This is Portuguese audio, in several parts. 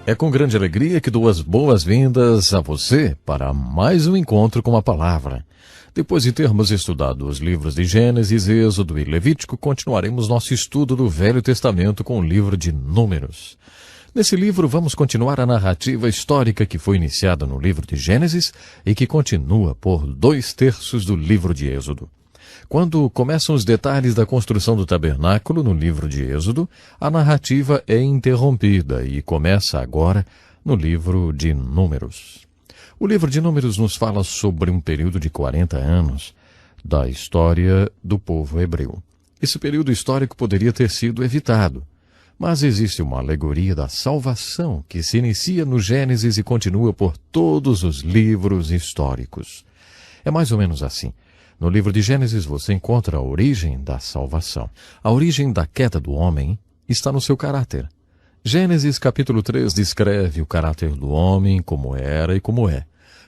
É com grande alegria que dou as boas-vindas a você para mais um encontro com a palavra. Depois de termos estudado os livros de Gênesis, Êxodo e Levítico, continuaremos nosso estudo do Velho Testamento com o livro de Números. Nesse livro, vamos continuar a narrativa histórica que foi iniciada no livro de Gênesis e que continua por 2/3 do livro de Êxodo. Quando começam os detalhes da construção do tabernáculo no livro de Êxodo, a narrativa é interrompida e começa agora no livro de Números. O livro de Números nos fala sobre um período de 40 anos da história do povo hebreu. Esse período histórico poderia ter sido evitado, mas existe uma alegoria da salvação que se inicia no Gênesis e continua por todos os livros históricos. É mais ou menos assim. No livro de Gênesis você encontra a origem da salvação. A origem da queda do homem está no seu caráter. Gênesis capítulo 3 descreve o caráter do homem, como era e como é.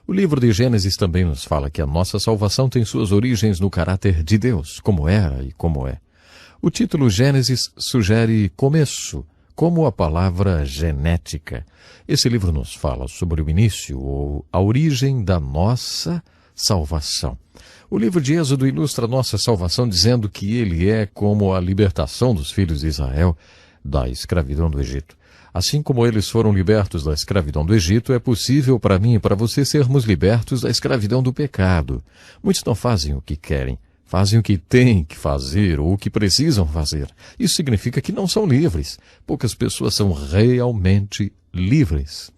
O livro de Gênesis também nos fala que a nossa salvação tem suas origens no caráter de Deus, como era e como é. O título Gênesis sugere começo, como a palavra genética. Esse livro nos fala sobre o início ou a origem da nossa salvação. O livro de Êxodo ilustra a nossa salvação dizendo que ele é como a libertação dos filhos de Israel da escravidão do Egito. Assim como eles foram libertos da escravidão do Egito, é possível para mim e para você sermos libertos da escravidão do pecado. Muitos não fazem o que querem, fazem o que têm que fazer ou o que precisam fazer. Isso significa que não são livres. Poucas pessoas são realmente livres.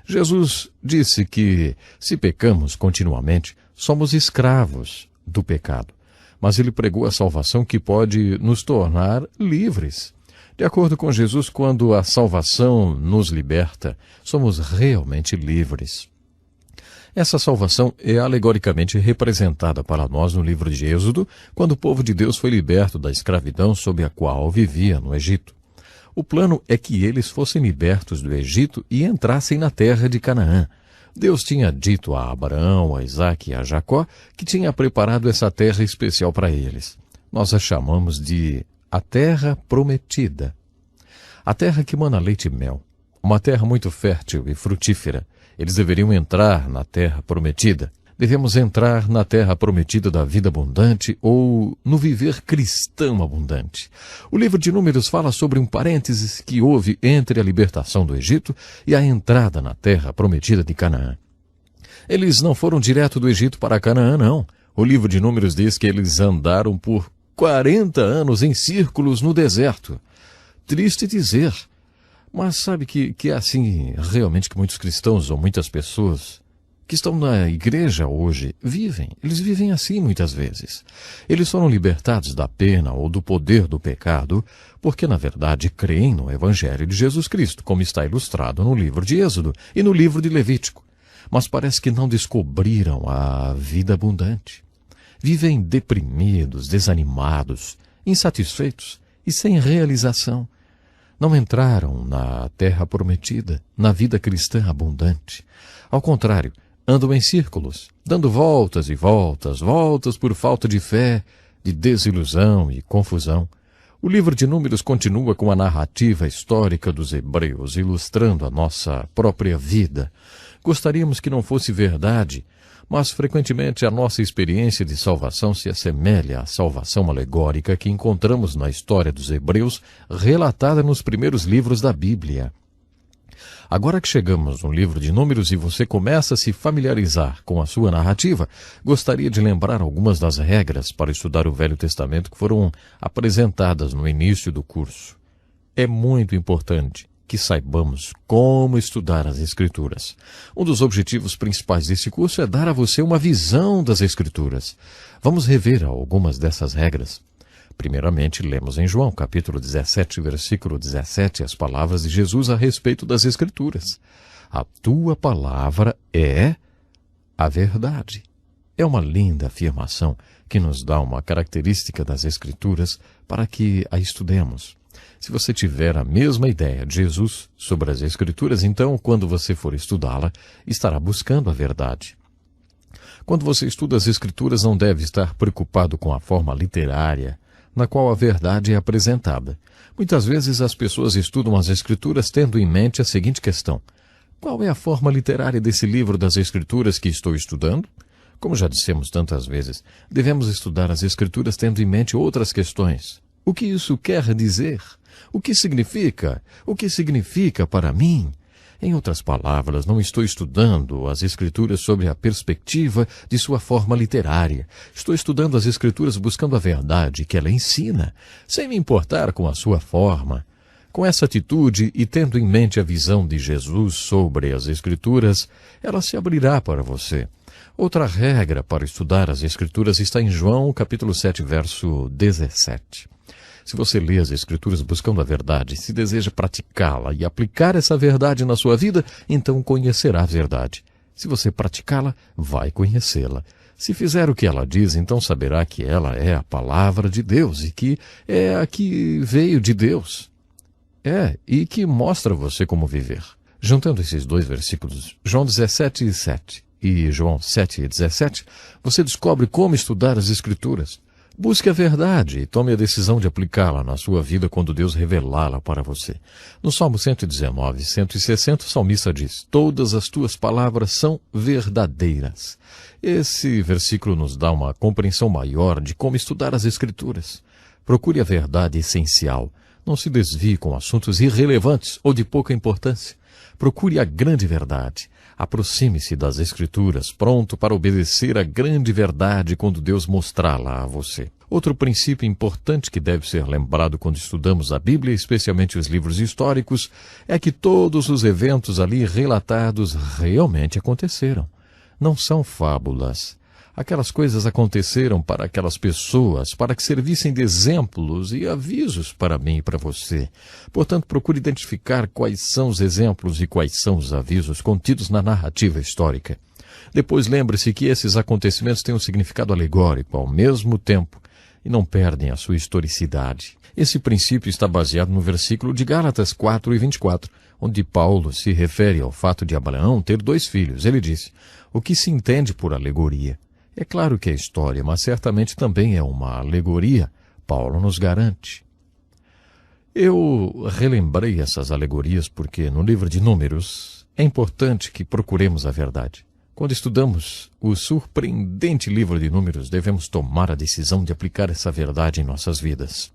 Jesus disse que, se pecamos continuamente, somos escravos do pecado. Mas ele pregou a salvação que pode nos tornar livres. De acordo com Jesus, quando a salvação nos liberta, somos realmente livres. Essa salvação é alegoricamente representada para nós no livro de Êxodo, quando o povo de Deus foi liberto da escravidão sob a qual vivia no Egito. O plano é que eles fossem libertos do Egito e entrassem na terra de Canaã. Deus tinha dito a Abraão, a Isaque e a Jacó que tinha preparado essa terra especial para eles. Nós a chamamos de a terra prometida. A terra que mana leite e mel. Uma terra muito fértil e frutífera. Eles deveriam entrar na terra prometida. Devemos entrar na terra prometida da vida abundante ou no viver cristão abundante. O livro de Números fala sobre um parênteses que houve entre a libertação do Egito e a entrada na terra prometida de Canaã. Eles não foram direto do Egito para Canaã, não. O livro de Números diz que eles andaram por 40 anos em círculos no deserto. Triste dizer, mas sabe que é assim realmente que muitos cristãos ou muitas pessoas que estão na igreja hoje vivem. Eles vivem assim muitas vezes. Eles foram libertados da pena ou do poder do pecado porque, na verdade, creem no Evangelho de Jesus Cristo, como está ilustrado no livro de Êxodo e no livro de Levítico. Mas parece que não descobriram a vida abundante. Vivem deprimidos, desanimados, insatisfeitos e sem realização. Não entraram na terra prometida, na vida cristã abundante. Ao contrário, andam em círculos, dando voltas e voltas, voltas por falta de fé, de desilusão e confusão. O livro de Números continua com a narrativa histórica dos hebreus, ilustrando a nossa própria vida. Gostaríamos que não fosse verdade, mas frequentemente a nossa experiência de salvação se assemelha à salvação alegórica que encontramos na história dos hebreus, relatada nos primeiros livros da Bíblia. Agora que chegamos no livro de Números e você começa a se familiarizar com a sua narrativa, gostaria de lembrar algumas das regras para estudar o Velho Testamento que foram apresentadas no início do curso. É muito importante que saibamos como estudar as Escrituras. Um dos objetivos principais desse curso é dar a você uma visão das Escrituras. Vamos rever algumas dessas regras. Primeiramente, lemos em João, capítulo 17, versículo 17, as palavras de Jesus a respeito das Escrituras. A tua palavra é a verdade. É uma linda afirmação que nos dá uma característica das Escrituras para que a estudemos. Se você tiver a mesma ideia de Jesus sobre as Escrituras, então, quando você for estudá-la, estará buscando a verdade. Quando você estuda as Escrituras, não deve estar preocupado com a forma literária, na qual a verdade é apresentada. Muitas vezes as pessoas estudam as Escrituras tendo em mente a seguinte questão: qual é a forma literária desse livro das Escrituras que estou estudando? Como já dissemos tantas vezes, devemos estudar as Escrituras tendo em mente outras questões. O que isso quer dizer? O que significa? O que significa para mim? Em outras palavras, não estou estudando as Escrituras sobre a perspectiva de sua forma literária. Estou estudando as Escrituras buscando a verdade que ela ensina, sem me importar com a sua forma. Com essa atitude e tendo em mente a visão de Jesus sobre as Escrituras, ela se abrirá para você. Outra regra para estudar as Escrituras está em João, capítulo 7, verso 17. Se você lê as Escrituras buscando a verdade, se deseja praticá-la e aplicar essa verdade na sua vida, então conhecerá a verdade. Se você praticá-la, vai conhecê-la. Se fizer o que ela diz, então saberá que ela é a palavra de Deus e que é a que veio de Deus. E que mostra você como viver. Juntando esses dois versículos, João 17, 7 e João 7, 17, você descobre como estudar as Escrituras. Busque a verdade e tome a decisão de aplicá-la na sua vida quando Deus revelá-la para você. No Salmo 119, 160, o salmista diz: todas as tuas palavras são verdadeiras. Esse versículo nos dá uma compreensão maior de como estudar as Escrituras. Procure a verdade essencial. Não se desvie com assuntos irrelevantes ou de pouca importância. Procure a grande verdade. Aproxime-se das Escrituras, pronto para obedecer à grande verdade quando Deus mostrá-la a você. Outro princípio importante que deve ser lembrado quando estudamos a Bíblia, especialmente os livros históricos, é que todos os eventos ali relatados realmente aconteceram. Não são fábulas. Aquelas coisas aconteceram para aquelas pessoas, para que servissem de exemplos e avisos para mim e para você. Portanto, procure identificar quais são os exemplos e quais são os avisos contidos na narrativa histórica. Depois lembre-se que esses acontecimentos têm um significado alegórico ao mesmo tempo e não perdem a sua historicidade. Esse princípio está baseado no versículo de Gálatas 4 e 24, onde Paulo se refere ao fato de Abraão ter 2 filhos. Ele disse: o que se entende por alegoria? É claro que é história, mas certamente também é uma alegoria. Paulo nos garante. Eu relembrei essas alegorias porque no livro de Números é importante que procuremos a verdade. Quando estudamos o surpreendente livro de Números, devemos tomar a decisão de aplicar essa verdade em nossas vidas.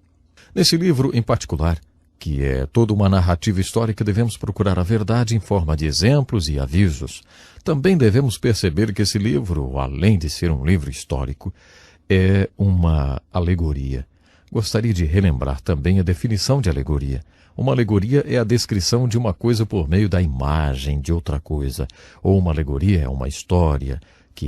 Nesse livro em particular, que é toda uma narrativa histórica, devemos procurar a verdade em forma de exemplos e avisos. Também devemos perceber que esse livro, além de ser um livro histórico, é uma alegoria. Gostaria de relembrar também a definição de alegoria. Uma alegoria é a descrição de uma coisa por meio da imagem de outra coisa. Ou uma alegoria é uma história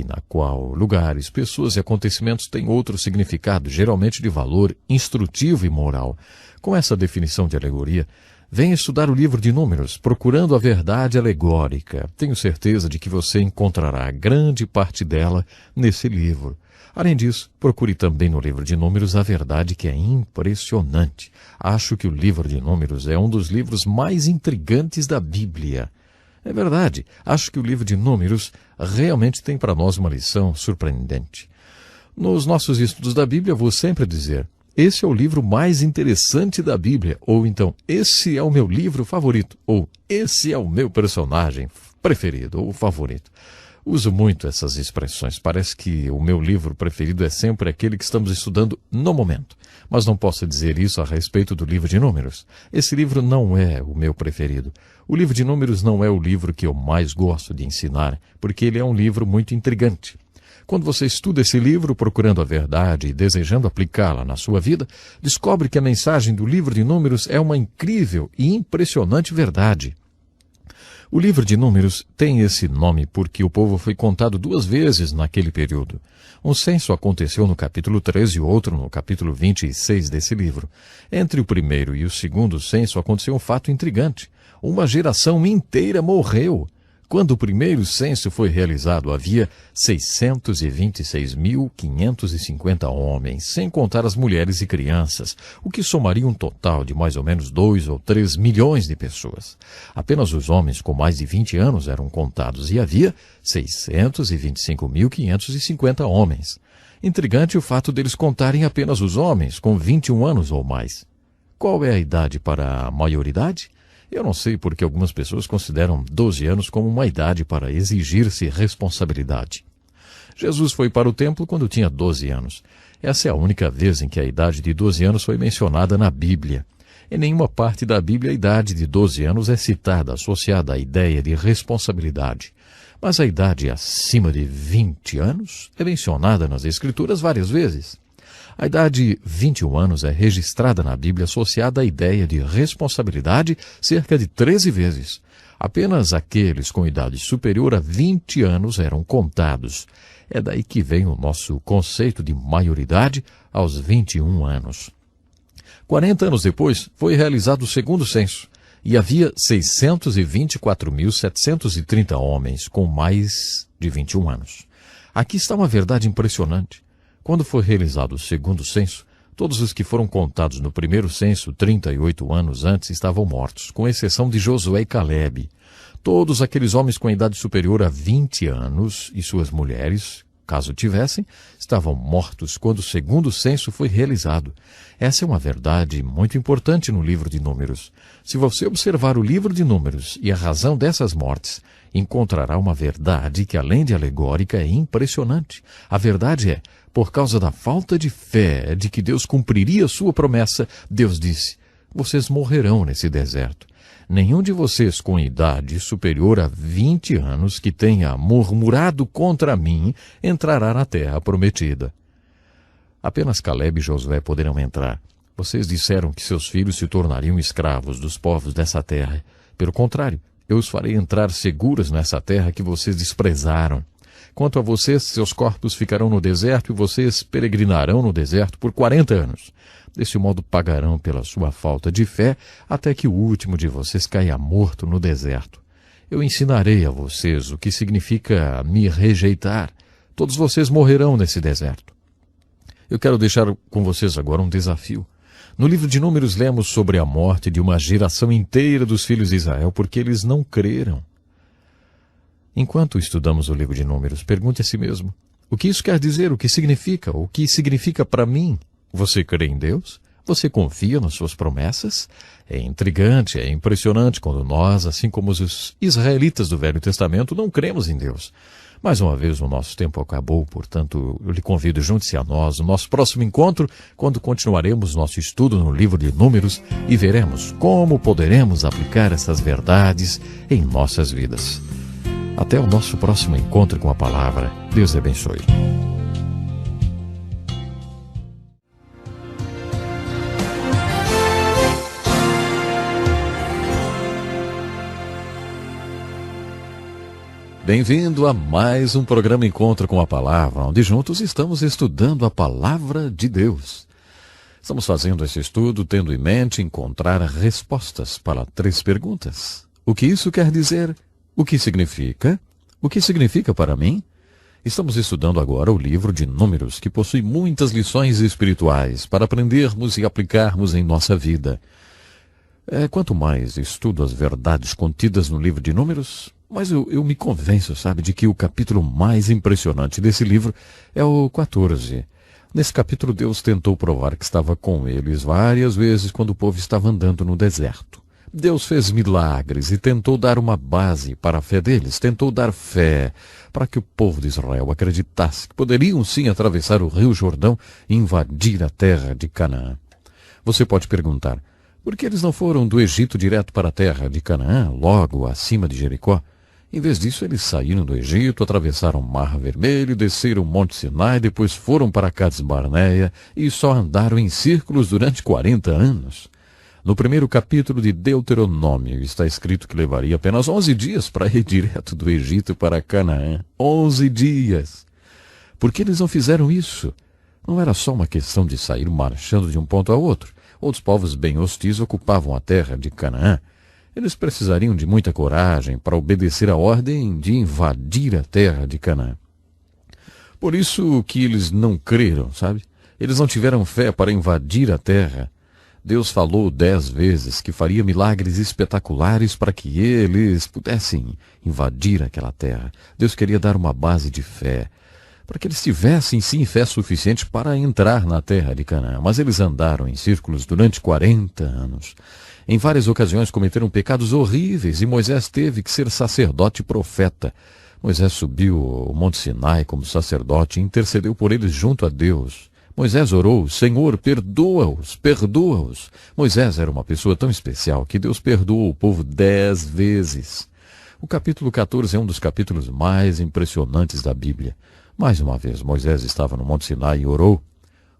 na qual lugares, pessoas e acontecimentos têm outro significado, geralmente de valor instrutivo e moral. Com essa definição de alegoria, venha estudar o livro de Números, procurando a verdade alegórica. Tenho certeza de que você encontrará grande parte dela nesse livro. Além disso, procure também no livro de Números a verdade que é impressionante. Acho que o livro de Números é um dos livros mais intrigantes da Bíblia. É verdade, acho que o livro de Números realmente tem para nós uma lição surpreendente. Nos nossos estudos da Bíblia, vou sempre dizer: esse é o livro mais interessante da Bíblia, ou então, esse é o meu livro favorito, ou esse é o meu personagem preferido ou favorito. Uso muito essas expressões. Parece que o meu livro preferido é sempre aquele que estamos estudando no momento. Mas não posso dizer isso a respeito do livro de Números. Esse livro não é o meu preferido. O livro de Números não é o livro que eu mais gosto de ensinar, porque ele é um livro muito intrigante. Quando você estuda esse livro procurando a verdade e desejando aplicá-la na sua vida, descobre que a mensagem do livro de Números é uma incrível e impressionante verdade. O livro de Números tem esse nome porque o povo foi contado 2 vezes naquele período. Um censo aconteceu no capítulo 13 e outro no capítulo 26 desse livro. Entre o primeiro e o segundo censo aconteceu um fato intrigante. Uma geração inteira morreu. Quando o primeiro censo foi realizado, havia 626.550 homens, sem contar as mulheres e crianças, o que somaria um total de mais ou menos 2 ou 3 milhões de pessoas. Apenas os homens com mais de 20 anos eram contados e havia 625.550 homens. Intrigante o fato deles contarem apenas os homens, com 21 anos ou mais. Qual é a idade para a maioridade? Eu não sei porque algumas pessoas consideram 12 anos como uma idade para exigir-se responsabilidade. Jesus foi para o templo quando tinha 12 anos. Essa é a única vez em que a idade de 12 anos foi mencionada na Bíblia. Em nenhuma parte da Bíblia a idade de 12 anos é citada, associada à ideia de responsabilidade. Mas a idade acima de 20 anos é mencionada nas Escrituras várias vezes. A idade 21 anos é registrada na Bíblia associada à ideia de responsabilidade cerca de 13 vezes. Apenas aqueles com idade superior a 20 anos eram contados. É daí que vem o nosso conceito de maioridade aos 21 anos. 40 anos depois, foi realizado o segundo censo, e havia 624.730 homens com mais de 21 anos. Aqui está uma verdade impressionante. Quando foi realizado o segundo censo, todos os que foram contados no primeiro censo, 38 anos antes, estavam mortos, com exceção de Josué e Calebe. Todos aqueles homens com idade superior a 20 anos e suas mulheres, caso tivessem, estavam mortos quando o segundo censo foi realizado. Essa é uma verdade muito importante no livro de Números. Se você observar o livro de Números e a razão dessas mortes, encontrará uma verdade que, além de alegórica, é impressionante. A verdade é, por causa da falta de fé de que Deus cumpriria sua promessa, Deus disse: vocês morrerão nesse deserto. Nenhum de vocês com idade superior a 20 anos que tenha murmurado contra mim entrará na terra prometida. Apenas Calebe e Josué poderão entrar. Vocês disseram que seus filhos se tornariam escravos dos povos dessa terra. Pelo contrário, eu os farei entrar seguros nessa terra que vocês desprezaram. Quanto a vocês, seus corpos ficarão no deserto e vocês peregrinarão no deserto por 40 anos. Desse modo pagarão pela sua falta de fé até que o último de vocês caia morto no deserto. Eu ensinarei a vocês o que significa me rejeitar. Todos vocês morrerão nesse deserto. Eu quero deixar com vocês agora um desafio. No livro de Números lemos sobre a morte de uma geração inteira dos filhos de Israel porque eles não creram. Enquanto estudamos o livro de Números, pergunte a si mesmo: o que isso quer dizer? O que significa? O que significa para mim? Você crê em Deus? Você confia nas suas promessas? É intrigante, é impressionante quando nós, assim como os israelitas do Velho Testamento, não cremos em Deus. Mais uma vez o nosso tempo acabou, portanto eu lhe convido, junte-se a nós no nosso próximo encontro, quando continuaremos nosso estudo no livro de Números e veremos como poderemos aplicar essas verdades em nossas vidas. Até o nosso próximo encontro com a palavra. Deus abençoe. Bem-vindo a mais um programa Encontro com a Palavra, onde juntos estamos estudando a Palavra de Deus. Estamos fazendo esse estudo tendo em mente encontrar respostas para 3 perguntas. O que isso quer dizer? O que significa? O que significa para mim? Estamos estudando agora o livro de Números, que possui muitas lições espirituais para aprendermos e aplicarmos em nossa vida. Quanto mais estudo as verdades contidas no livro de Números, mas eu me convenço, de que o capítulo mais impressionante desse livro é o 14. Nesse capítulo, Deus tentou provar que estava com eles várias vezes quando o povo estava andando no deserto. Deus fez milagres e tentou dar uma base para a fé deles, tentou dar fé para que o povo de Israel acreditasse que poderiam sim atravessar o rio Jordão e invadir a terra de Canaã. Você pode perguntar, por que eles não foram do Egito direto para a terra de Canaã, logo acima de Jericó? Em vez disso, eles saíram do Egito, atravessaram o Mar Vermelho, desceram o Monte Sinai, depois foram para Cades Barneia e só andaram em círculos durante 40 anos. No primeiro capítulo de Deuteronômio está escrito que levaria apenas 11 dias para ir direto do Egito para Canaã. 11 dias! Por que eles não fizeram isso? Não era só uma questão de sair marchando de um ponto a outro. Outros povos bem hostis ocupavam a terra de Canaã. Eles precisariam de muita coragem para obedecer a ordem de invadir a terra de Canaã. Por isso que eles não creram, Eles não tiveram fé para invadir a terra. Deus falou 10 vezes que faria milagres espetaculares para que eles pudessem invadir aquela terra. Deus queria dar uma base de fé para que eles tivessem sim fé suficiente para entrar na terra de Canaã. Mas eles andaram em círculos durante 40 anos. Em várias ocasiões cometeram pecados horríveis e Moisés teve que ser sacerdote e profeta. Moisés subiu o Monte Sinai como sacerdote e intercedeu por eles junto a Deus. Moisés orou: Senhor, perdoa-os, perdoa-os. Moisés era uma pessoa tão especial que Deus perdoou o povo 10 vezes. O capítulo 14 é um dos capítulos mais impressionantes da Bíblia. Mais uma vez, Moisés estava no Monte Sinai e orou: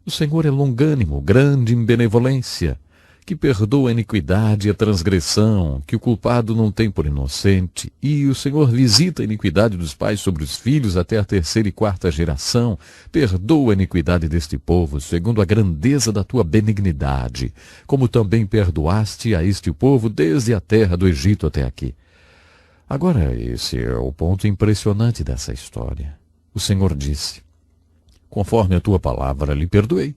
O Senhor é longânimo, grande em benevolência, que perdoa a iniquidade e a transgressão, que o culpado não tem por inocente, e o Senhor visita a iniquidade dos pais sobre os filhos até a 3ª e 4ª geração. Perdoa a iniquidade deste povo, segundo a grandeza da tua benignidade, como também perdoaste a este povo desde a terra do Egito até aqui. Agora, esse é o ponto impressionante dessa história. O Senhor disse: Conforme a tua palavra lhe perdoei.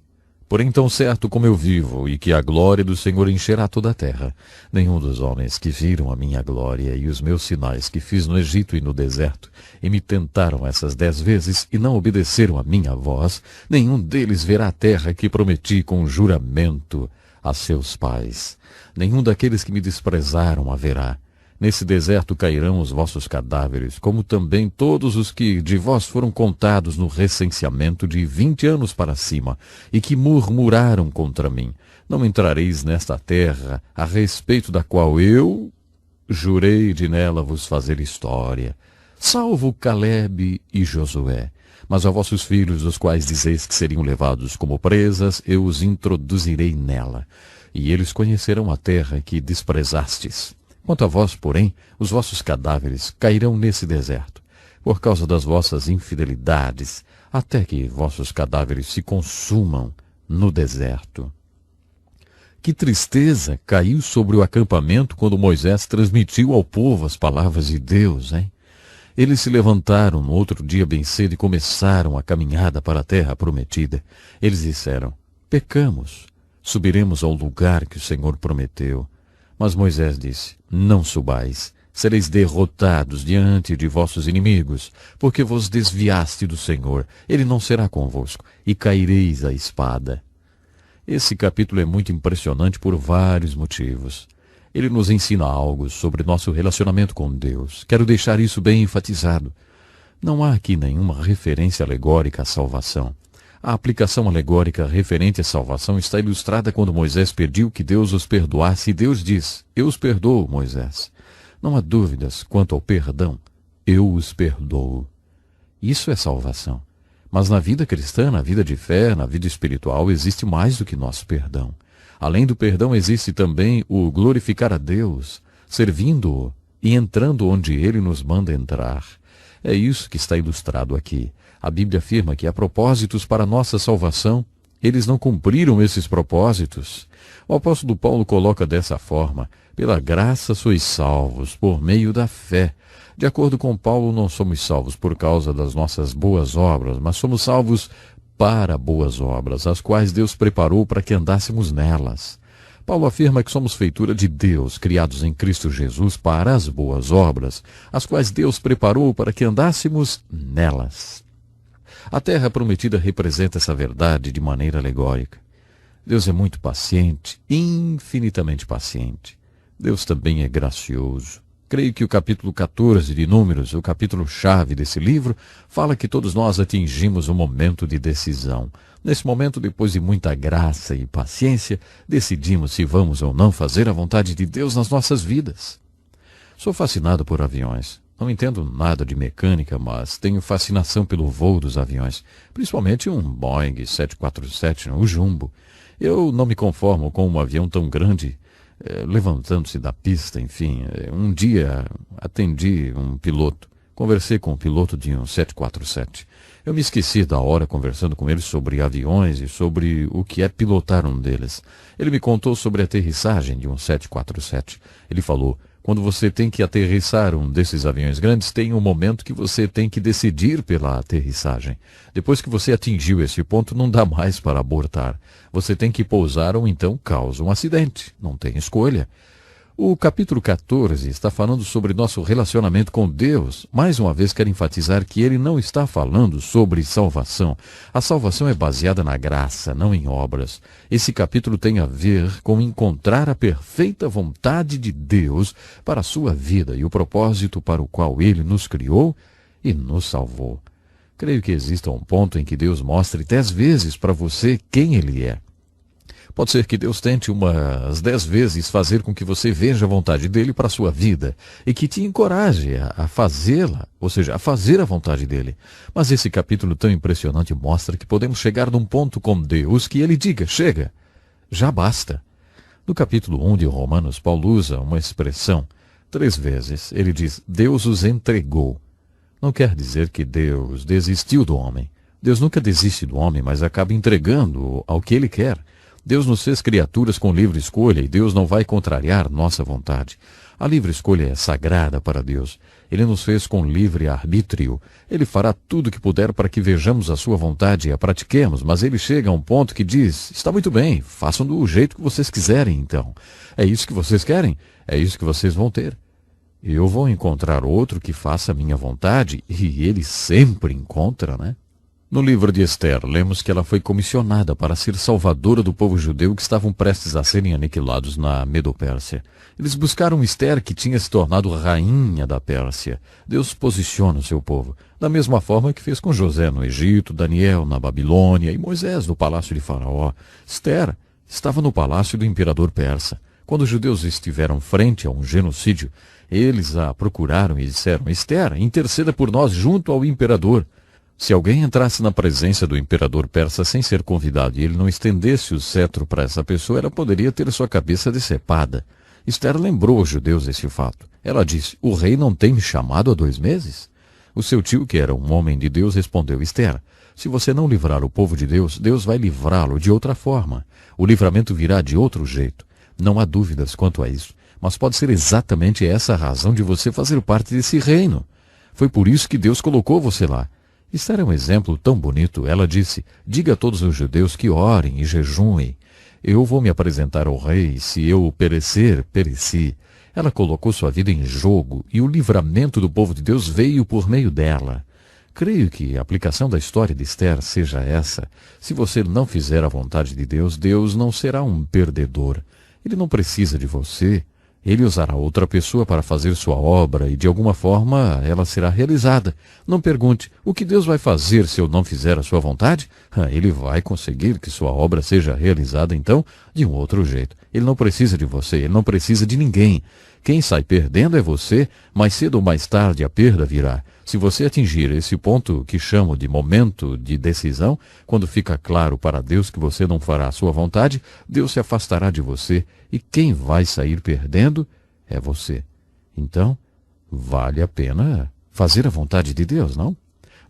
Porém, tão certo como eu vivo, e que a glória do Senhor encherá toda a terra, nenhum dos homens que viram a minha glória e os meus sinais que fiz no Egito e no deserto, e me tentaram essas 10 vezes e não obedeceram a minha voz, nenhum deles verá a terra que prometi com juramento a seus pais. Nenhum daqueles que me desprezaram haverá. Nesse deserto cairão os vossos cadáveres, como também todos os que de vós foram contados no recenseamento de 20 anos para cima, e que murmuraram contra mim. Não entrareis nesta terra, a respeito da qual eu jurei de nela vos fazer história, salvo Calebe e Josué. Mas a vossos filhos, os quais dizeis que seriam levados como presas, eu os introduzirei nela, e eles conhecerão a terra que desprezastes. Quanto a vós, porém, os vossos cadáveres cairão nesse deserto, por causa das vossas infidelidades, até que vossos cadáveres se consumam no deserto. Que tristeza caiu sobre o acampamento quando Moisés transmitiu ao povo as palavras de Deus, hein? Eles se levantaram no outro dia bem cedo e começaram a caminhada para a terra prometida. Eles disseram: Pecamos, subiremos ao lugar que o Senhor prometeu. Mas Moisés disse: Não subais, sereis derrotados diante de vossos inimigos, porque vos desviaste do Senhor, ele não será convosco, e caireis à espada. Esse capítulo é muito impressionante por vários motivos. Ele nos ensina algo sobre nosso relacionamento com Deus. Quero deixar isso bem enfatizado. Não há aqui nenhuma referência alegórica à salvação. A aplicação alegórica referente à salvação está ilustrada quando Moisés pediu que Deus os perdoasse, e Deus diz: Eu os perdoo, Moisés. Não há dúvidas quanto ao perdão. Eu os perdoo. Isso é salvação. Mas na vida cristã, na vida de fé, na vida espiritual, existe mais do que nosso perdão. Além do perdão, existe também o glorificar a Deus, servindo-o e entrando onde Ele nos manda entrar. É isso que está ilustrado aqui. A Bíblia afirma que há propósitos para a nossa salvação. Eles não cumpriram esses propósitos. O apóstolo Paulo coloca dessa forma: pela graça sois salvos, por meio da fé. De acordo com Paulo, não somos salvos por causa das nossas boas obras, mas somos salvos para boas obras, as quais Deus preparou para que andássemos nelas. Paulo afirma que somos feitura de Deus, criados em Cristo Jesus para as boas obras, as quais Deus preparou para que andássemos nelas. A terra prometida representa essa verdade de maneira alegórica. Deus é muito paciente, infinitamente paciente. Deus também é gracioso. Creio que o capítulo 14 de Números, o capítulo-chave desse livro, fala que todos nós atingimos um momento de decisão. Nesse momento, depois de muita graça e paciência, decidimos se vamos ou não fazer a vontade de Deus nas nossas vidas. Sou fascinado por aviões. Não entendo nada de mecânica, mas tenho fascinação pelo voo dos aviões, principalmente um Boeing 747, o Jumbo. Eu não me conformo com um avião tão grande, levantando-se da pista, enfim. Um dia atendi um piloto, conversei com o piloto de um 747. Eu me esqueci da hora conversando com ele sobre aviões e sobre o que é pilotar um deles. Ele me contou sobre a aterrissagem de um 747. Ele falou: quando você tem que aterrissar um desses aviões grandes, tem um momento que você tem que decidir pela aterrissagem. Depois que você atingiu esse ponto, não dá mais para abortar. Você tem que pousar ou então causa um acidente. Não tem escolha. O capítulo 14 está falando sobre nosso relacionamento com Deus. Mais uma vez quero enfatizar que ele não está falando sobre salvação. A salvação é baseada na graça, não em obras. Esse capítulo tem a ver com encontrar a perfeita vontade de Deus para a sua vida e o propósito para o qual ele nos criou e nos salvou. Creio que exista um ponto em que Deus mostre 10 vezes para você quem ele é. Pode ser que Deus tente umas 10 vezes fazer com que você veja a vontade dele para a sua vida e que te encoraje a fazê-la, ou seja, a fazer a vontade dele. Mas esse capítulo tão impressionante mostra que podemos chegar num ponto com Deus que ele diga, chega, já basta. No capítulo 1 de Romanos, Paulo usa uma expressão 3 vezes. Ele diz, Deus os entregou. Não quer dizer que Deus desistiu do homem. Deus nunca desiste do homem, mas acaba entregando ao que ele quer. Deus nos fez criaturas com livre escolha e Deus não vai contrariar nossa vontade. A livre escolha é sagrada para Deus. Ele nos fez com livre arbítrio. Ele fará tudo o que puder para que vejamos a sua vontade e a pratiquemos, mas ele chega a um ponto que diz, está muito bem, façam do jeito que vocês quiserem então. É isso que vocês querem? É isso que vocês vão ter. Eu vou encontrar outro que faça a minha vontade, e ele sempre encontra, né? No livro de Esther, lemos que ela foi comissionada para ser salvadora do povo judeu que estavam prestes a serem aniquilados na Medo-Pérsia. Eles buscaram Esther, que tinha se tornado rainha da Pérsia. Deus posiciona o seu povo, da mesma forma que fez com José no Egito, Daniel na Babilônia e Moisés no palácio de Faraó. Esther estava no palácio do imperador persa. Quando os judeus estiveram frente a um genocídio, eles a procuraram e disseram, Esther, interceda por nós junto ao imperador. Se alguém entrasse na presença do imperador persa sem ser convidado e ele não estendesse o cetro para essa pessoa, ela poderia ter sua cabeça decepada. Esther lembrou aos judeus esse fato. Ela disse, o rei não tem me chamado há 2 meses? O seu tio, que era um homem de Deus, respondeu, Esther, se você não livrar o povo de Deus, Deus vai livrá-lo de outra forma. O livramento virá de outro jeito. Não há dúvidas quanto a isso. Mas pode ser exatamente essa a razão de você fazer parte desse reino. Foi por isso que Deus colocou você lá. Esther é um exemplo tão bonito. Ela disse, diga a todos os judeus que orem e jejuem. Eu vou me apresentar ao rei, se eu perecer, pereci. Ela colocou sua vida em jogo e o livramento do povo de Deus veio por meio dela. Creio que a aplicação da história de Esther seja essa. Se você não fizer a vontade de Deus, Deus não será um perdedor. Ele não precisa de você. Ele usará outra pessoa para fazer sua obra e, de alguma forma, ela será realizada. Não pergunte, o que Deus vai fazer se eu não fizer a sua vontade? Ele vai conseguir que sua obra seja realizada, então, de um outro jeito. Ele não precisa de você, ele não precisa de ninguém. Quem sai perdendo é você, mais cedo ou mais tarde a perda virá. Se você atingir esse ponto que chamo de momento de decisão, quando fica claro para Deus que você não fará a sua vontade, Deus se afastará de você e quem vai sair perdendo é você. Então, vale a pena fazer a vontade de Deus, não?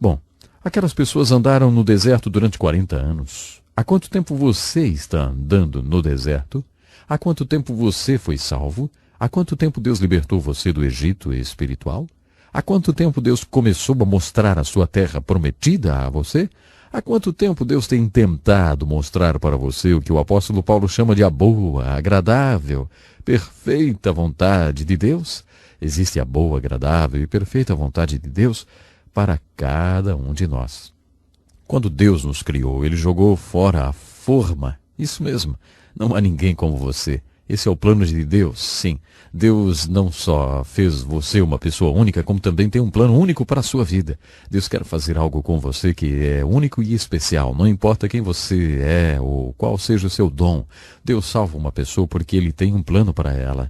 Bom, aquelas pessoas andaram no deserto durante 40 anos. Há quanto tempo você está andando no deserto? Há quanto tempo você foi salvo? Há quanto tempo Deus libertou você do Egito espiritual? Há quanto tempo Deus começou a mostrar a sua terra prometida a você? Há quanto tempo Deus tem tentado mostrar para você o que o apóstolo Paulo chama de a boa, agradável, perfeita vontade de Deus? Existe a boa, agradável e perfeita vontade de Deus para cada um de nós. Quando Deus nos criou, Ele jogou fora a forma. Isso mesmo, não há ninguém como você. Esse é o plano de Deus, sim. Deus não só fez você uma pessoa única, como também tem um plano único para a sua vida. Deus quer fazer algo com você que é único e especial. Não importa quem você é ou qual seja o seu dom. Deus salva uma pessoa porque Ele tem um plano para ela.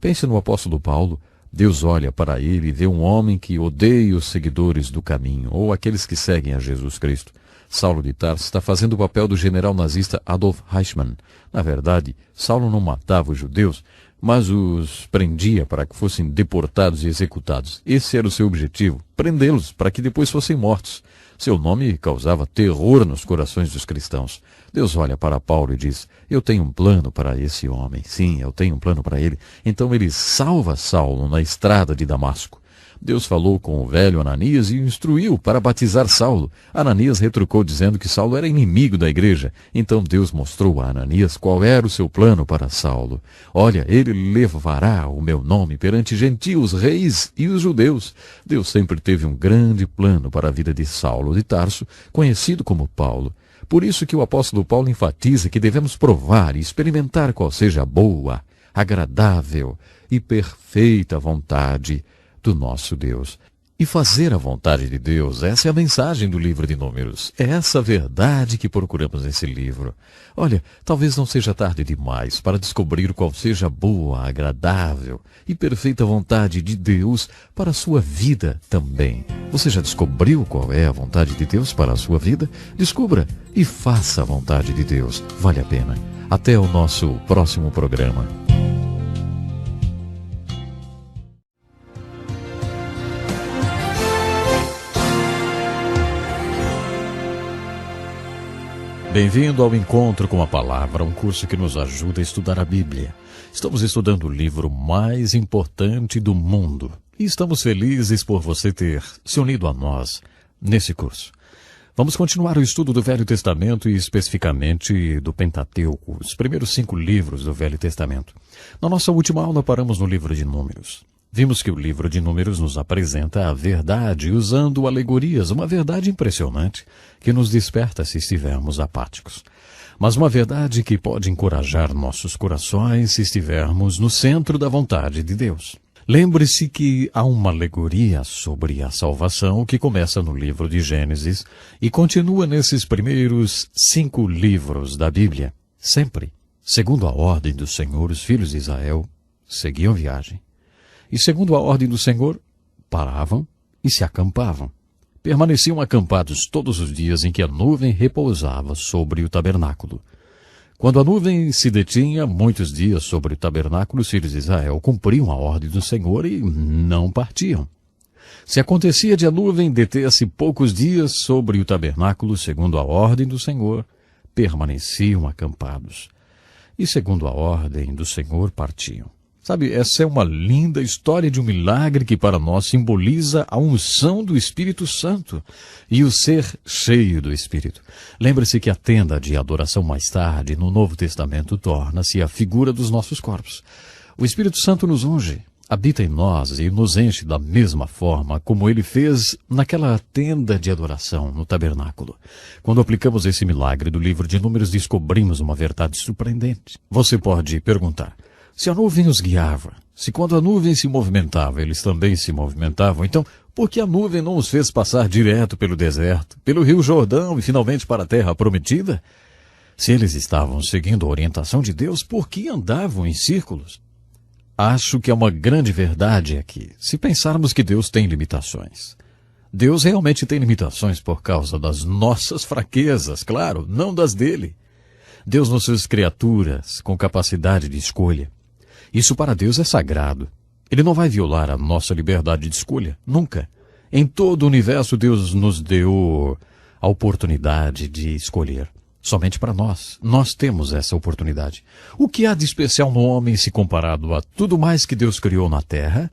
Pense no apóstolo Paulo. Deus olha para ele e vê um homem que odeia os seguidores do caminho, ou aqueles que seguem a Jesus Cristo. Saulo de Tarso está fazendo o papel do general nazista Adolf Eichmann. Na verdade, Saulo não matava os judeus, mas os prendia para que fossem deportados e executados. Esse era o seu objetivo, prendê-los para que depois fossem mortos. Seu nome causava terror nos corações dos cristãos. Deus olha para Paulo e diz, eu tenho um plano para esse homem. Sim, eu tenho um plano para ele. Então ele salva Saulo na estrada de Damasco. Deus falou com o velho Ananias e o instruiu para batizar Saulo. Ananias retrucou dizendo que Saulo era inimigo da igreja. Então Deus mostrou a Ananias qual era o seu plano para Saulo. Olha, ele levará o meu nome perante gentios, reis e os judeus. Deus sempre teve um grande plano para a vida de Saulo de Tarso, conhecido como Paulo. Por isso que o apóstolo Paulo enfatiza que devemos provar e experimentar qual seja a boa, agradável e perfeita vontade do nosso Deus. E fazer a vontade de Deus, essa é a mensagem do livro de Números. É essa verdade que procuramos nesse livro. Olha, talvez não seja tarde demais para descobrir qual seja a boa, agradável e perfeita vontade de Deus para a sua vida também. Você já descobriu qual é a vontade de Deus para a sua vida? Descubra e faça a vontade de Deus. Vale a pena. Até o nosso próximo programa. Bem-vindo ao Encontro com a Palavra, um curso que nos ajuda a estudar a Bíblia. Estamos estudando o livro mais importante do mundo e estamos felizes por você ter se unido a nós nesse curso. Vamos continuar o estudo do Velho Testamento e especificamente do Pentateuco, os primeiros 5 livros do Velho Testamento. Na nossa última aula paramos no livro de Números. Vimos que o livro de Números nos apresenta a verdade usando alegorias, uma verdade impressionante que nos desperta se estivermos apáticos. Mas uma verdade que pode encorajar nossos corações se estivermos no centro da vontade de Deus. Lembre-se que há uma alegoria sobre a salvação que começa no livro de Gênesis e continua nesses primeiros 5 livros da Bíblia. Sempre, segundo a ordem do Senhor, os filhos de Israel seguiam viagem. E segundo a ordem do Senhor, paravam e se acampavam. Permaneciam acampados todos os dias em que a nuvem repousava sobre o tabernáculo. Quando a nuvem se detinha muitos dias sobre o tabernáculo, os filhos de Israel cumpriam a ordem do Senhor e não partiam. Se acontecia de a nuvem deter-se poucos dias sobre o tabernáculo, segundo a ordem do Senhor, permaneciam acampados. E segundo a ordem do Senhor, partiam. Sabe, essa é uma linda história de um milagre que para nós simboliza a unção do Espírito Santo e o ser cheio do Espírito. Lembre-se que a tenda de adoração mais tarde, no Novo Testamento, torna-se a figura dos nossos corpos. O Espírito Santo nos unge, habita em nós e nos enche da mesma forma como ele fez naquela tenda de adoração no tabernáculo. Quando aplicamos esse milagre do livro de Números, descobrimos uma verdade surpreendente. Você pode perguntar: se a nuvem os guiava, se quando a nuvem se movimentava, eles também se movimentavam, então por que a nuvem não os fez passar direto pelo deserto, pelo rio Jordão e finalmente para a terra prometida? Se eles estavam seguindo a orientação de Deus, por que andavam em círculos? Acho que é uma grande verdade aqui, se pensarmos que Deus tem limitações. Deus realmente tem limitações por causa das nossas fraquezas, claro, não das dele. Deus nos fez criaturas com capacidade de escolha. Isso para Deus é sagrado. Ele não vai violar a nossa liberdade de escolha, nunca. Em todo o universo, Deus nos deu a oportunidade de escolher. Somente para nós. Nós temos essa oportunidade. O que há de especial no homem se comparado a tudo mais que Deus criou na terra?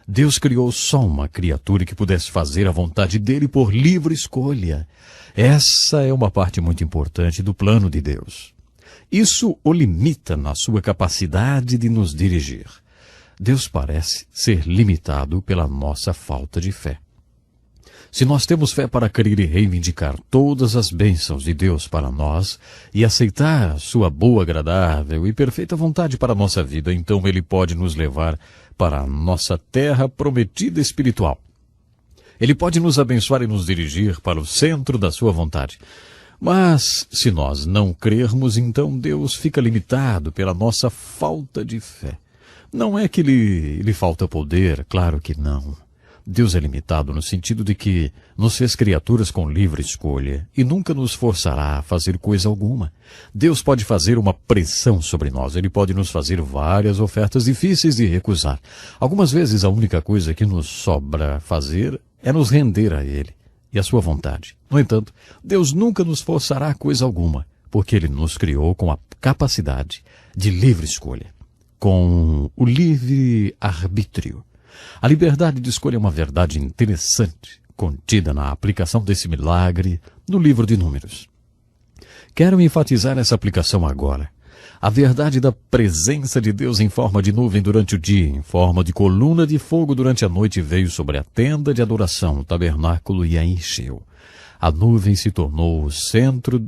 Deus criou só uma criatura que pudesse fazer a vontade dele por livre escolha. Essa é uma parte muito importante do plano de Deus. Isso o limita na sua capacidade de nos dirigir. Deus parece ser limitado pela nossa falta de fé. Se nós temos fé para crer e reivindicar todas as bênçãos de Deus para nós e aceitar a sua boa, agradável e perfeita vontade para a nossa vida, então Ele pode nos levar para a nossa terra prometida espiritual. Ele pode nos abençoar e nos dirigir para o centro da sua vontade. Mas, se nós não crermos, então Deus fica limitado pela nossa falta de fé. Não é que lhe falta poder, claro que não. Deus é limitado no sentido de que nos fez criaturas com livre escolha e nunca nos forçará a fazer coisa alguma. Deus pode fazer uma pressão sobre nós, Ele pode nos fazer várias ofertas difíceis de recusar. Algumas vezes a única coisa que nos sobra fazer é nos render a Ele e a sua vontade. No entanto, Deus nunca nos forçará coisa alguma, porque Ele nos criou com a capacidade de livre escolha, com o livre arbítrio. A liberdade de escolha é uma verdade interessante, contida na aplicação desse milagre no livro de Números. Quero enfatizar essa aplicação agora. A verdade da presença de Deus em forma de nuvem durante o dia, em forma de coluna de fogo durante a noite, veio sobre a tenda de adoração, o tabernáculo, e a encheu. A nuvem se tornou o centro,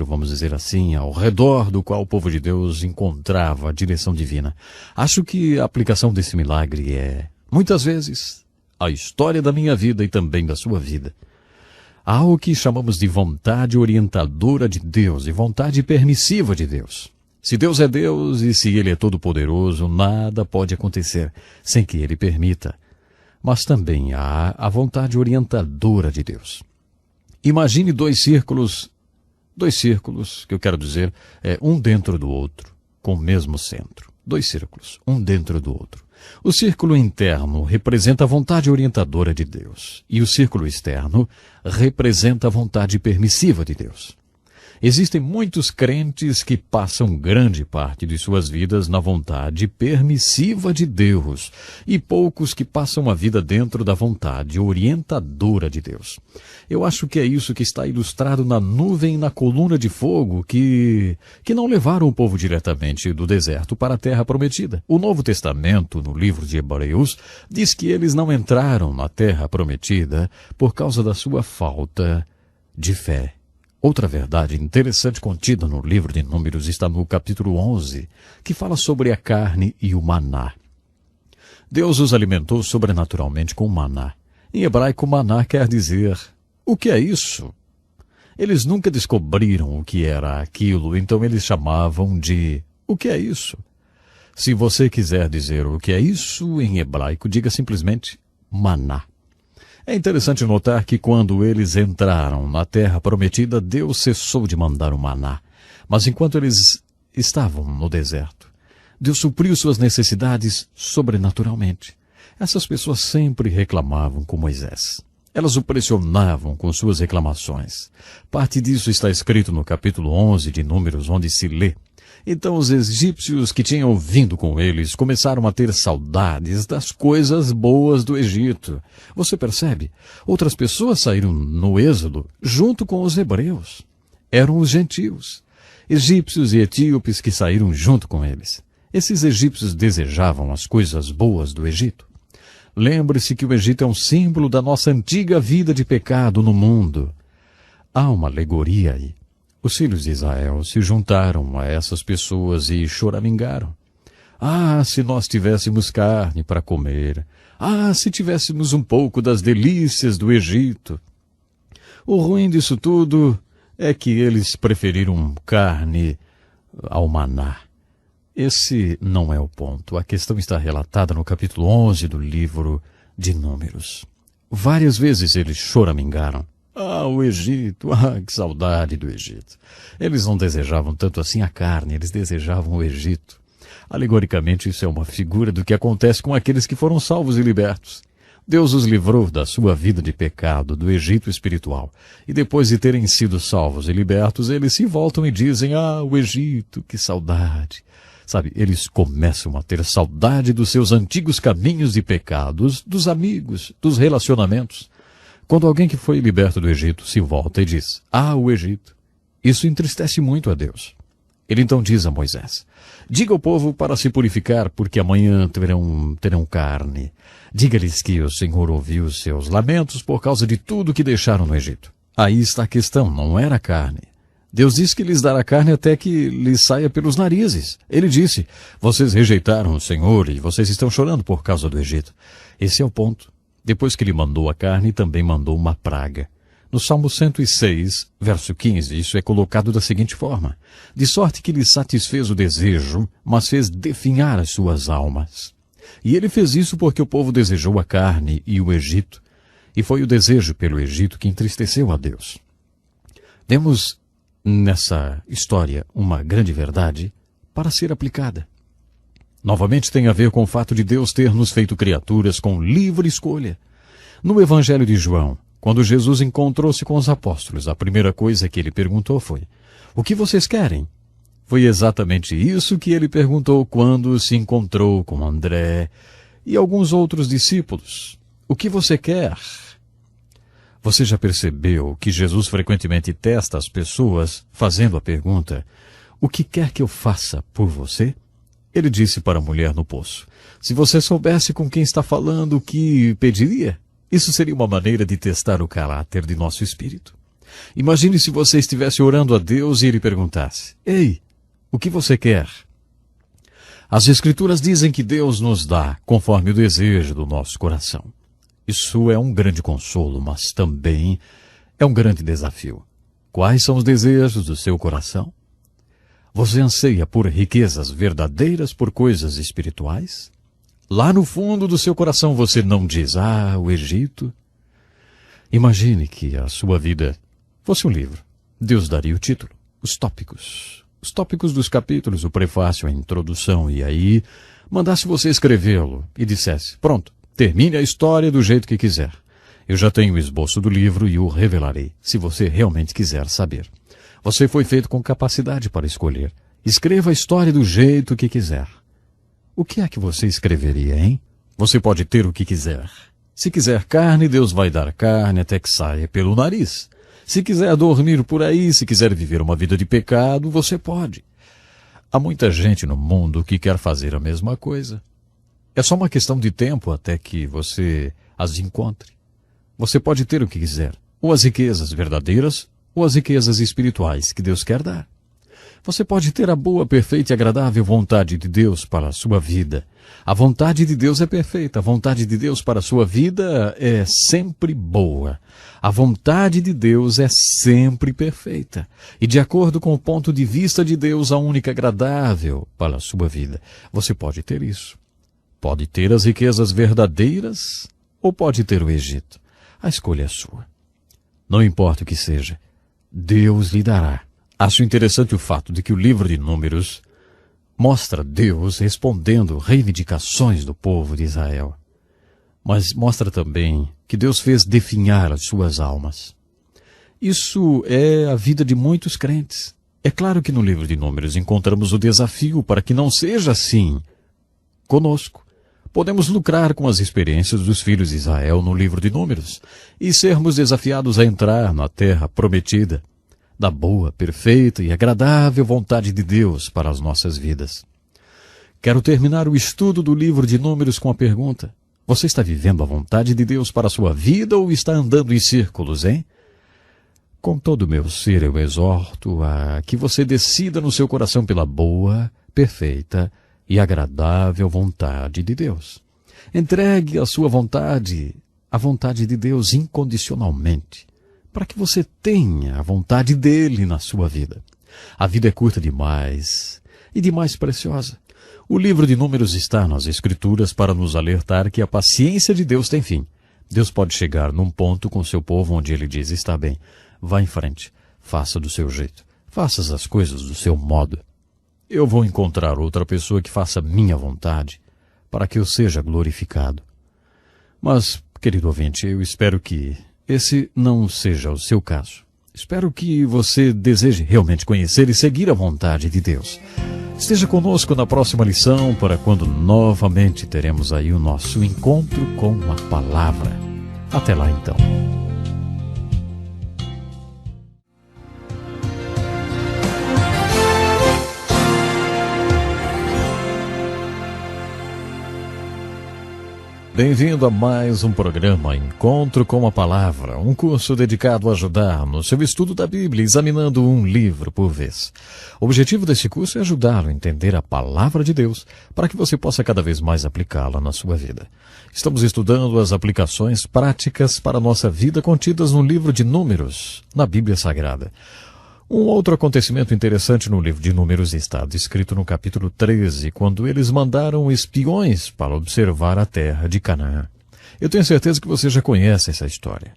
vamos dizer assim, ao redor do qual o povo de Deus encontrava a direção divina. Acho que a aplicação desse milagre é, muitas vezes, a história da minha vida e também da sua vida. Há o que chamamos de vontade orientadora de Deus e vontade permissiva de Deus. Se Deus é Deus e se Ele é todo-poderoso, nada pode acontecer sem que Ele permita. Mas também há a vontade orientadora de Deus. Imagine dois círculos, que eu quero dizer, um dentro do outro, com o mesmo centro. Dois círculos, um dentro do outro. O círculo interno representa a vontade orientadora de Deus, e o círculo externo representa a vontade permissiva de Deus. Existem muitos crentes que passam grande parte de suas vidas na vontade permissiva de Deus, e poucos que passam a vida dentro da vontade orientadora de Deus. Eu acho que é isso que está ilustrado na nuvem e na coluna de fogo que não levaram o povo diretamente do deserto para a terra prometida. O Novo Testamento, no livro de Hebreus, diz que eles não entraram na terra prometida por causa da sua falta de fé. Outra verdade interessante contida no livro de Números está no capítulo 11, que fala sobre a carne e o maná. Deus os alimentou sobrenaturalmente com maná. Em hebraico, maná quer dizer, o que é isso? Eles nunca descobriram o que era aquilo, então eles chamavam de, o que é isso? Se você quiser dizer o que é isso em hebraico, diga simplesmente maná. É interessante notar que quando eles entraram na terra prometida, Deus cessou de mandar o maná. Mas enquanto eles estavam no deserto, Deus supriu suas necessidades sobrenaturalmente. Essas pessoas sempre reclamavam com Moisés. Elas o pressionavam com suas reclamações. Parte disso está escrito no capítulo 11 de Números, onde se lê: então os egípcios que tinham vindo com eles começaram a ter saudades das coisas boas do Egito. Você percebe? Outras pessoas saíram no Êxodo junto com os hebreus. Eram os gentios, egípcios e etíopes que saíram junto com eles. Esses egípcios desejavam as coisas boas do Egito. Lembre-se que o Egito é um símbolo da nossa antiga vida de pecado no mundo. Há uma alegoria aí. Os filhos de Israel se juntaram a essas pessoas e choramingaram. Ah, se nós tivéssemos carne para comer! Ah, se tivéssemos um pouco das delícias do Egito! O ruim disso tudo é que eles preferiram carne ao maná. Esse não é o ponto. A questão está relatada no capítulo 11 do livro de Números. Várias vezes eles choramingaram. Ah, o Egito! Ah, que saudade do Egito! Eles não desejavam tanto assim a carne, eles desejavam o Egito. Alegoricamente, isso é uma figura do que acontece com aqueles que foram salvos e libertos. Deus os livrou da sua vida de pecado, do Egito espiritual. E depois de terem sido salvos e libertos, eles se voltam e dizem, ah, o Egito, que saudade! Sabe, eles começam a ter saudade dos seus antigos caminhos de pecados, dos amigos, dos relacionamentos. Quando alguém que foi liberto do Egito se volta e diz, ah, o Egito, isso entristece muito a Deus. Ele então diz a Moisés, diga ao povo para se purificar, porque amanhã terão carne. Diga-lhes que o Senhor ouviu os seus lamentos por causa de tudo que deixaram no Egito. Aí está a questão, não era carne. Deus disse que lhes dará carne até que lhes saia pelos narizes. Ele disse, vocês rejeitaram o Senhor e vocês estão chorando por causa do Egito. Esse é o ponto. Depois que ele mandou a carne, também mandou uma praga. No Salmo 106, verso 15, isso é colocado da seguinte forma: de sorte que lhe satisfez o desejo, mas fez definhar as suas almas. E ele fez isso porque o povo desejou a carne e o Egito, e foi o desejo pelo Egito que entristeceu a Deus. Temos nessa história uma grande verdade para ser aplicada. Novamente tem a ver com o fato de Deus ter nos feito criaturas com livre escolha. No Evangelho de João, quando Jesus encontrou-se com os apóstolos, a primeira coisa que ele perguntou foi, o que vocês querem? Foi exatamente isso que ele perguntou quando se encontrou com André e alguns outros discípulos: o que você quer? Você já percebeu que Jesus frequentemente testa as pessoas fazendo a pergunta: o que quer que eu faça por você? Ele disse para a mulher no poço: se você soubesse com quem está falando, o que pediria? Isso seria uma maneira de testar o caráter de nosso espírito. Imagine se você estivesse orando a Deus e ele perguntasse: ei, o que você quer? As Escrituras dizem que Deus nos dá conforme o desejo do nosso coração. Isso é um grande consolo, mas também é um grande desafio. Quais são os desejos do seu coração? Você anseia por riquezas verdadeiras, por coisas espirituais? Lá no fundo do seu coração você não diz: ah, o Egito. Imagine que a sua vida fosse um livro. Deus daria o título, os tópicos dos capítulos, o prefácio, a introdução, e aí mandasse você escrevê-lo e dissesse: pronto, termine a história do jeito que quiser. Eu já tenho o esboço do livro e o revelarei, se você realmente quiser saber. Você foi feito com capacidade para escolher. Escreva a história do jeito que quiser. O que é que você escreveria, hein? Você pode ter o que quiser. Se quiser carne, Deus vai dar carne até que saia pelo nariz. Se quiser dormir por aí, se quiser viver uma vida de pecado, você pode. Há muita gente no mundo que quer fazer a mesma coisa. É só uma questão de tempo até que você as encontre. Você pode ter o que quiser, ou as riquezas verdadeiras, ou as riquezas espirituais que Deus quer dar. Você pode ter a boa, perfeita e agradável vontade de Deus para a sua vida. A vontade de Deus é perfeita, a vontade de Deus para a sua vida é sempre boa. A vontade de Deus é sempre perfeita. E de acordo com o ponto de vista de Deus, a única agradável para a sua vida. Você pode ter isso. Pode ter as riquezas verdadeiras ou pode ter o Egito. A escolha é sua. Não importa o que seja, Deus lhe dará. Acho interessante o fato de que o livro de Números mostra Deus respondendo reivindicações do povo de Israel. Mas mostra também que Deus fez definhar as suas almas. Isso é a vida de muitos crentes. É claro que no livro de Números encontramos o desafio para que não seja assim conosco. Podemos lucrar com as experiências dos filhos de Israel no livro de Números e sermos desafiados a entrar na terra prometida, da boa, perfeita e agradável vontade de Deus para as nossas vidas. Quero terminar o estudo do livro de Números com a pergunta: você está vivendo a vontade de Deus para a sua vida ou está andando em círculos, hein? Com todo o meu ser eu exorto a que você decida no seu coração pela boa, perfeita e agradável vontade de Deus. Entregue a sua vontade à vontade de Deus incondicionalmente, para que você tenha a vontade dele na sua vida. A vida é curta demais e demais preciosa. O livro de Números está nas Escrituras para nos alertar que a paciência de Deus tem fim. Deus pode chegar num ponto com seu povo onde ele diz: está bem, vá em frente, faça do seu jeito, faça as coisas do seu modo. Eu vou encontrar outra pessoa que faça minha vontade, para que eu seja glorificado. Mas, querido ouvinte, eu espero que esse não seja o seu caso. Espero que você deseje realmente conhecer e seguir a vontade de Deus. Esteja conosco na próxima lição para quando novamente teremos aí o nosso encontro com a palavra. Até lá então. Bem-vindo a mais um programa Encontro com a Palavra, um curso dedicado a ajudar no seu estudo da Bíblia, examinando um livro por vez. O objetivo desse curso é ajudá-lo a entender a Palavra de Deus, para que você possa cada vez mais aplicá-la na sua vida. Estamos estudando as aplicações práticas para a nossa vida contidas no livro de Números, na Bíblia Sagrada. Um outro acontecimento interessante no livro de Números está descrito no capítulo 13, quando eles mandaram espiões para observar a terra de Canaã. Eu tenho certeza que você já conhece essa história.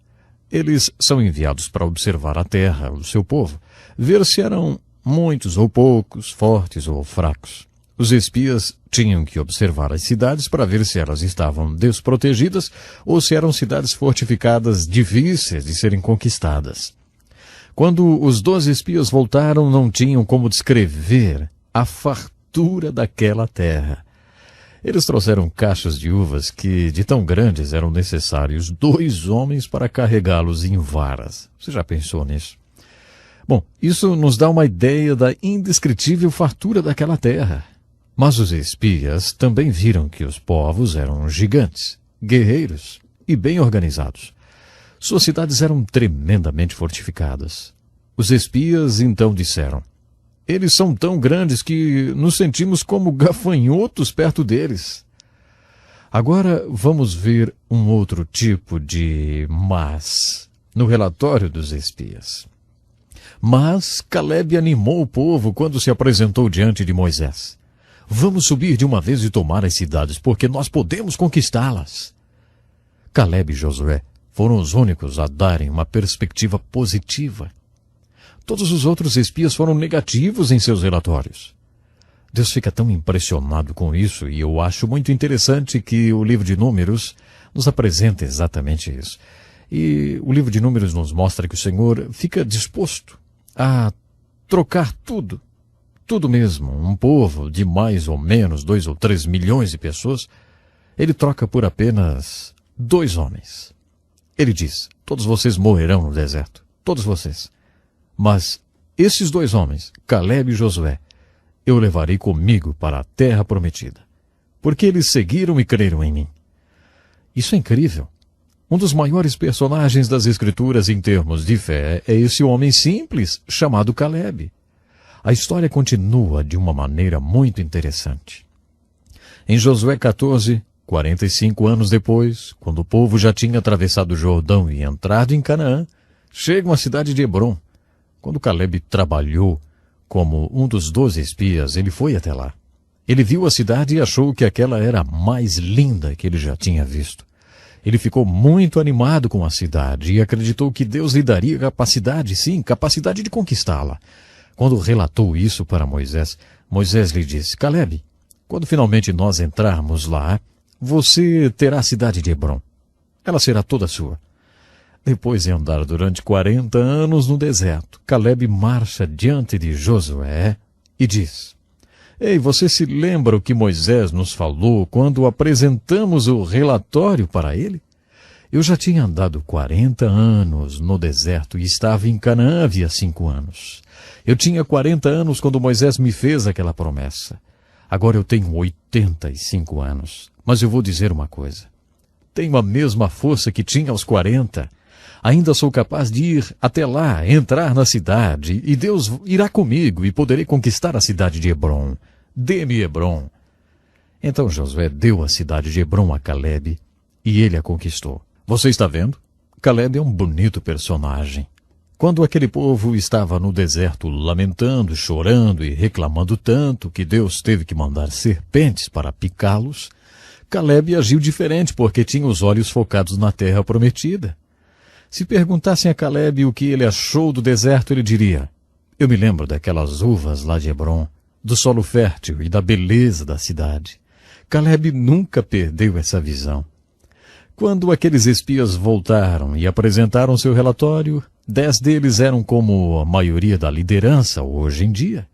Eles são enviados para observar a terra, o seu povo, ver se eram muitos ou poucos, fortes ou fracos. Os espias tinham que observar as cidades para ver se elas estavam desprotegidas ou se eram cidades fortificadas difíceis de serem conquistadas. Quando os 12 espias voltaram, não tinham como descrever a fartura daquela terra. Eles trouxeram caixas de uvas que, de tão grandes, eram necessários 2 homens para carregá-los em varas. Você já pensou nisso? Bom, isso nos dá uma ideia da indescritível fartura daquela terra. Mas os espias também viram que os povos eram gigantes, guerreiros e bem organizados. Suas cidades eram tremendamente fortificadas. Os espias então disseram: eles são tão grandes que nos sentimos como gafanhotos perto deles. Agora vamos ver um outro tipo de mas no relatório dos espias. Mas Calebe animou o povo quando se apresentou diante de Moisés. Vamos subir de uma vez e tomar as cidades, porque nós podemos conquistá-las. Calebe e Josué foram os únicos a darem uma perspectiva positiva. Todos os outros espias foram negativos em seus relatórios. Deus fica tão impressionado com isso, e eu acho muito interessante que o livro de Números nos apresenta exatamente isso. E o livro de Números nos mostra que o Senhor fica disposto a trocar tudo mesmo. Um povo de mais ou menos 2 ou 3 milhões de pessoas, ele troca por apenas 2 homens. Ele diz: todos vocês morrerão no deserto, todos vocês. Mas esses 2 homens, Calebe e Josué, eu levarei comigo para a terra prometida, porque eles seguiram e creram em mim. Isso é incrível. Um dos maiores personagens das Escrituras em termos de fé é esse homem simples chamado Calebe. A história continua de uma maneira muito interessante. Em Josué 14, 45 anos depois, quando o povo já tinha atravessado o Jordão e entrado em Canaã, chegam à cidade de Hebrom. Quando Calebe trabalhou como um dos 12 espias, ele foi até lá. Ele viu a cidade e achou que aquela era a mais linda que ele já tinha visto. Ele ficou muito animado com a cidade e acreditou que Deus lhe daria capacidade, sim, capacidade de conquistá-la. Quando relatou isso para Moisés, Moisés lhe disse: Calebe, quando finalmente nós entrarmos lá, você terá a cidade de Hebrom. Ela será toda sua. Depois de andar durante 40 anos no deserto, Calebe marcha diante de Josué e diz: Ei, você se lembra o que Moisés nos falou quando apresentamos o relatório para ele? Eu já tinha andado 40 anos no deserto e estava em Canaã havia 5 anos. Eu tinha 40 anos quando Moisés me fez aquela promessa. Agora eu tenho 85 anos. Mas eu vou dizer uma coisa. Tenho a mesma força que tinha aos 40. Ainda sou capaz de ir até lá, entrar na cidade, e Deus irá comigo e poderei conquistar a cidade de Hebrom. Dê-me Hebrom. Então Josué deu a cidade de Hebrom a Calebe e ele a conquistou. Você está vendo? Calebe é um bonito personagem. Quando aquele povo estava no deserto lamentando, chorando e reclamando tanto que Deus teve que mandar serpentes para picá-los, Calebe agiu diferente porque tinha os olhos focados na terra prometida. Se perguntassem a Calebe o que ele achou do deserto, ele diria: eu me lembro daquelas uvas lá de Hebrom, do solo fértil e da beleza da cidade. Calebe nunca perdeu essa visão. Quando aqueles espias voltaram e apresentaram seu relatório, 10 deles eram como a maioria da liderança hoje em dia.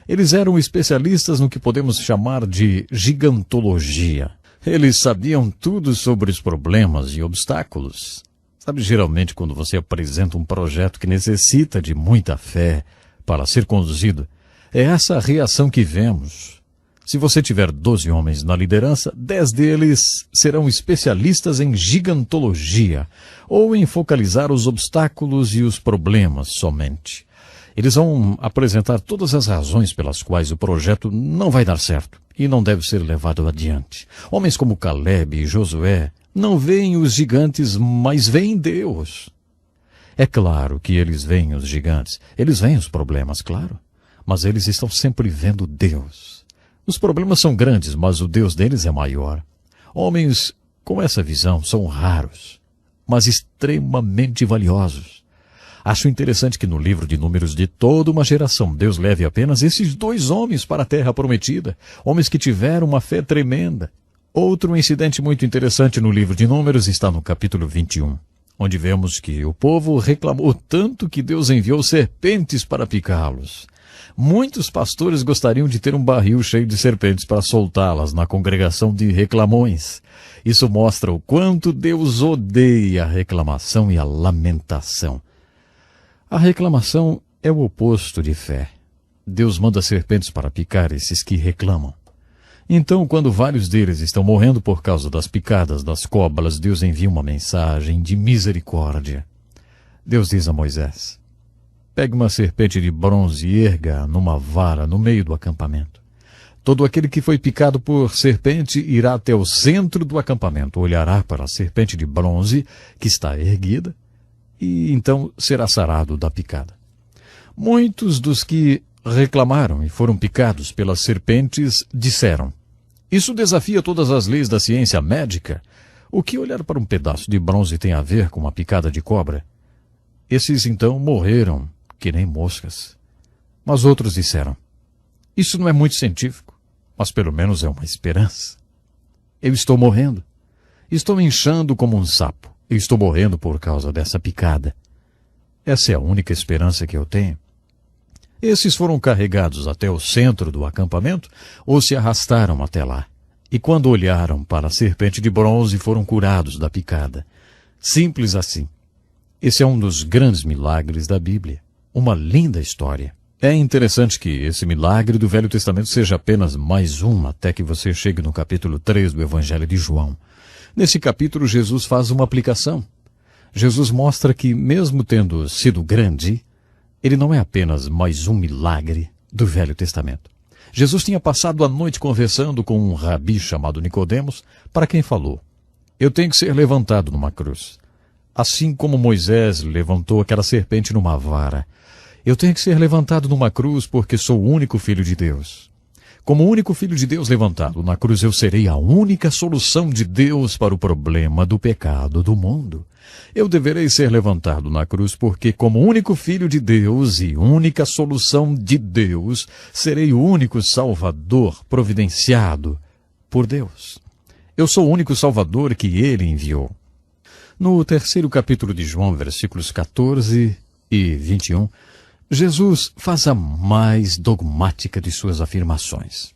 Eles eram especialistas no que podemos chamar de gigantologia. Eles sabiam tudo sobre os problemas e obstáculos. Sabe, geralmente quando você apresenta um projeto que necessita de muita fé para ser conduzido, é essa a reação que vemos. Se você tiver 12 homens na liderança, 10 deles serão especialistas em gigantologia, ou em focalizar os obstáculos e os problemas somente. Eles vão apresentar todas as razões pelas quais o projeto não vai dar certo e não deve ser levado adiante. Homens como Calebe e Josué não veem os gigantes, mas veem Deus. É claro que eles veem os gigantes, eles veem os problemas, claro, mas eles estão sempre vendo Deus. Os problemas são grandes, mas o Deus deles é maior. Homens com essa visão são raros, mas extremamente valiosos. Acho interessante que no livro de Números de toda uma geração, Deus leve apenas esses 2 homens para a terra prometida, homens que tiveram uma fé tremenda. Outro incidente muito interessante no livro de Números está no capítulo 21, onde vemos que o povo reclamou tanto que Deus enviou serpentes para picá-los. Muitos pastores gostariam de ter um barril cheio de serpentes para soltá-las na congregação de reclamões. Isso mostra o quanto Deus odeia a reclamação e a lamentação. A reclamação é o oposto de fé. Deus manda serpentes para picar esses que reclamam. Então, quando vários deles estão morrendo por causa das picadas das cobras, Deus envia uma mensagem de misericórdia. Deus diz a Moisés: pegue uma serpente de bronze e erga numa vara no meio do acampamento. Todo aquele que foi picado por serpente irá até o centro do acampamento, olhará para a serpente de bronze que está erguida e então será sarado da picada. Muitos dos que reclamaram e foram picados pelas serpentes disseram: isso desafia todas as leis da ciência médica. O que olhar para um pedaço de bronze tem a ver com uma picada de cobra? Esses então morreram que nem moscas. Mas outros disseram: isso não é muito científico, mas pelo menos é uma esperança. Eu estou morrendo. Estou inchando como um sapo. Eu estou morrendo por causa dessa picada. Essa é a única esperança que eu tenho. Esses foram carregados até o centro do acampamento ou se arrastaram até lá. E quando olharam para a serpente de bronze, foram curados da picada. Simples assim. Esse é um dos grandes milagres da Bíblia. Uma linda história. É interessante que esse milagre do Velho Testamento seja apenas mais um, até que você chegue no capítulo 3 do Evangelho de João. Nesse capítulo, Jesus faz uma aplicação. Jesus mostra que, mesmo tendo sido grande, ele não é apenas mais um milagre do Velho Testamento. Jesus tinha passado a noite conversando com um rabi chamado Nicodemos, para quem falou: eu tenho que ser levantado numa cruz. Assim como Moisés levantou aquela serpente numa vara, eu tenho que ser levantado numa cruz porque sou o único filho de Deus. Como o único filho de Deus levantado na cruz, eu serei a única solução de Deus para o problema do pecado do mundo. Eu deverei ser levantado na cruz porque, como único filho de Deus e única solução de Deus, serei o único Salvador providenciado por Deus. Eu sou o único Salvador que Ele enviou. No terceiro capítulo de João, versículos 14 e 21, Jesus faz a mais dogmática de suas afirmações.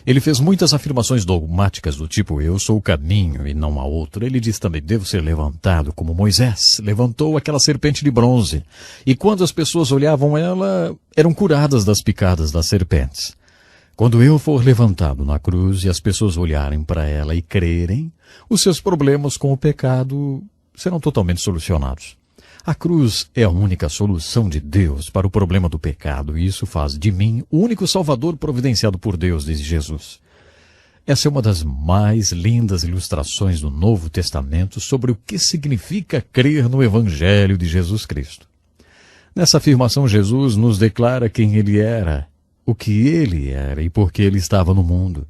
Ele fez muitas afirmações dogmáticas do tipo: eu sou o caminho e não há outro. Ele diz também: devo ser levantado como Moisés levantou aquela serpente de bronze. E quando as pessoas olhavam ela, eram curadas das picadas das serpentes. Quando eu for levantado na cruz e as pessoas olharem para ela e crerem, os seus problemas com o pecado serão totalmente solucionados. A cruz é a única solução de Deus para o problema do pecado, e isso faz de mim o único Salvador providenciado por Deus, diz Jesus. Essa é uma das mais lindas ilustrações do Novo Testamento sobre o que significa crer no Evangelho de Jesus Cristo. Nessa afirmação, Jesus nos declara quem Ele era, o que Ele era e por que Ele estava no mundo.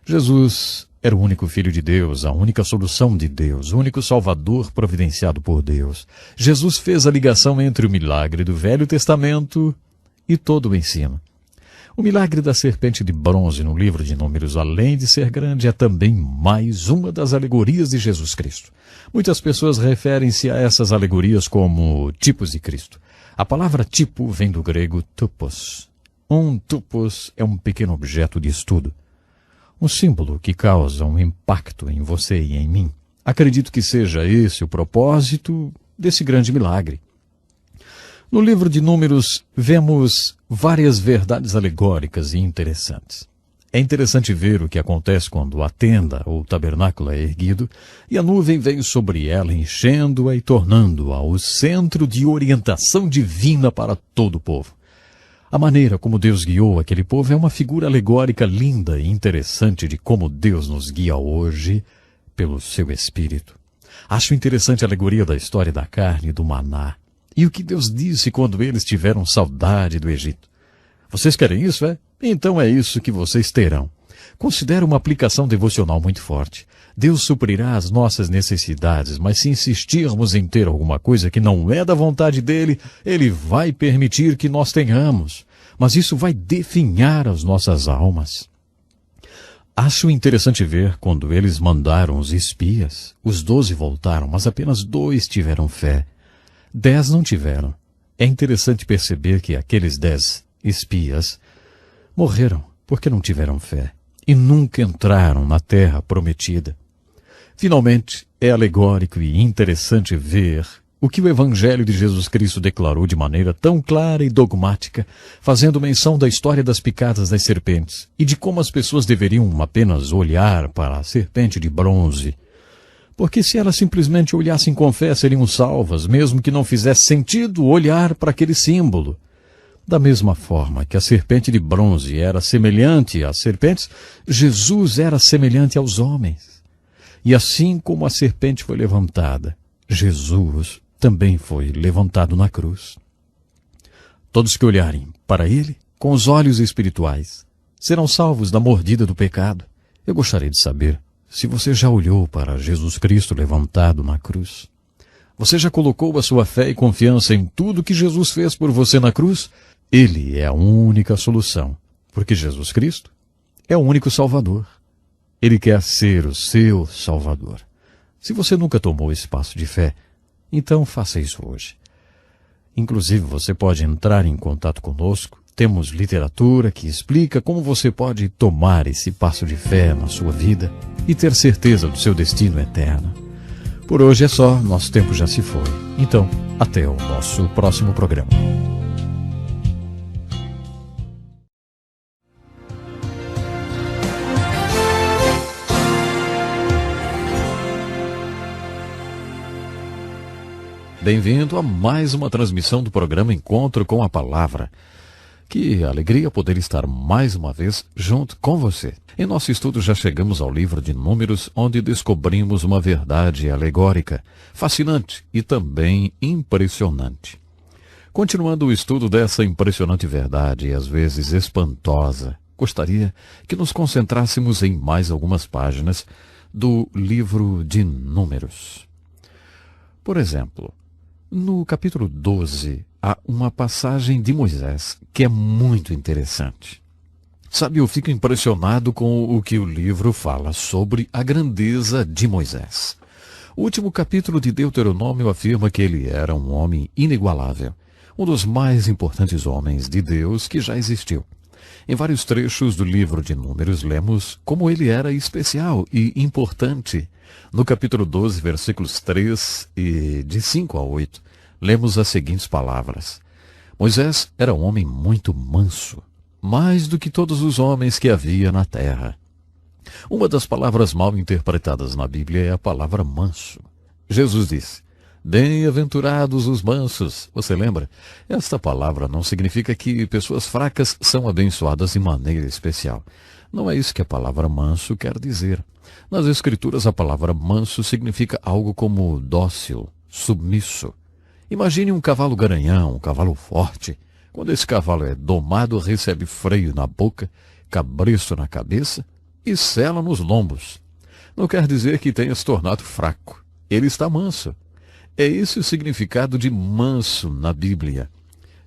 Jesus era o único Filho de Deus, a única solução de Deus, o único Salvador providenciado por Deus. Jesus fez a ligação entre o milagre do Velho Testamento e todo o ensino. O milagre da serpente de bronze no livro de Números, além de ser grande, é também mais uma das alegorias de Jesus Cristo. Muitas pessoas referem-se a essas alegorias como tipos de Cristo. A palavra tipo vem do grego tupos. Um tupos é um pequeno objeto de estudo. Um símbolo que causa um impacto em você e em mim. Acredito que seja esse o propósito desse grande milagre. No livro de Números, vemos várias verdades alegóricas e interessantes. É interessante ver o que acontece quando a tenda ou tabernáculo é erguido e a nuvem vem sobre ela, enchendo-a e tornando-a o centro de orientação divina para todo o povo. A maneira como Deus guiou aquele povo é uma figura alegórica linda e interessante de como Deus nos guia hoje pelo seu Espírito. Acho interessante a alegoria da história da carne e do maná e o que Deus disse quando eles tiveram saudade do Egito. Vocês querem isso, é? Então é isso que vocês terão. Considero uma aplicação devocional muito forte. Deus suprirá as nossas necessidades, mas se insistirmos em ter alguma coisa que não é da vontade dele, ele vai permitir que nós tenhamos. Mas isso vai definhar as nossas almas. Acho interessante ver quando eles mandaram os espias. Os 12 voltaram, mas apenas 2 tiveram fé. 10 não tiveram. É interessante perceber que aqueles 10 espias, morreram porque não tiveram fé e nunca entraram na terra prometida. Finalmente, é alegórico e interessante ver o que o Evangelho de Jesus Cristo declarou de maneira tão clara e dogmática, fazendo menção da história das picadas das serpentes e de como as pessoas deveriam apenas olhar para a serpente de bronze. Porque se elas simplesmente olhassem com fé, seriam salvas, mesmo que não fizesse sentido olhar para aquele símbolo. Da mesma forma que a serpente de bronze era semelhante às serpentes, Jesus era semelhante aos homens. E assim como a serpente foi levantada, Jesus também foi levantado na cruz. Todos que olharem para ele com os olhos espirituais serão salvos da mordida do pecado. Eu gostaria de saber se você já olhou para Jesus Cristo levantado na cruz. Você já colocou a sua fé e confiança em tudo que Jesus fez por você na cruz? Ele é a única solução, porque Jesus Cristo é o único Salvador. Ele quer ser o seu Salvador. Se você nunca tomou esse passo de fé, então faça isso hoje. Inclusive, você pode entrar em contato conosco. Temos literatura que explica como você pode tomar esse passo de fé na sua vida e ter certeza do seu destino eterno. Por hoje é só, nosso tempo já se foi. Então, até o nosso próximo programa. Bem-vindo a mais uma transmissão do programa Encontro com a Palavra. Que alegria poder estar mais uma vez junto com você. Em nosso estudo já chegamos ao livro de Números, onde descobrimos uma verdade alegórica, fascinante e também impressionante. Continuando o estudo dessa impressionante verdade e às vezes espantosa, gostaria que nos concentrássemos em mais algumas páginas do livro de Números. Por exemplo, no capítulo 12, há uma passagem de Moisés que é muito interessante. Sabe, eu fico impressionado com o que o livro fala sobre a grandeza de Moisés. O último capítulo de Deuteronômio afirma que ele era um homem inigualável, um dos mais importantes homens de Deus que já existiu. Em vários trechos do livro de Números, lemos como ele era especial e importante. No capítulo 12, versículos 3 e de 5 a 8, lemos as seguintes palavras. Moisés era um homem muito manso, mais do que todos os homens que havia na terra. Uma das palavras mal interpretadas na Bíblia é a palavra manso. Jesus disse, bem-aventurados os mansos. Você lembra? Esta palavra não significa que pessoas fracas são abençoadas de maneira especial. Não é isso que a palavra manso quer dizer. Nas Escrituras, a palavra manso significa algo como dócil, submisso. Imagine um cavalo garanhão, um cavalo forte. Quando esse cavalo é domado, recebe freio na boca, cabresto na cabeça e sela nos lombos. Não quer dizer que tenha se tornado fraco. Ele está manso. É esse o significado de manso na Bíblia.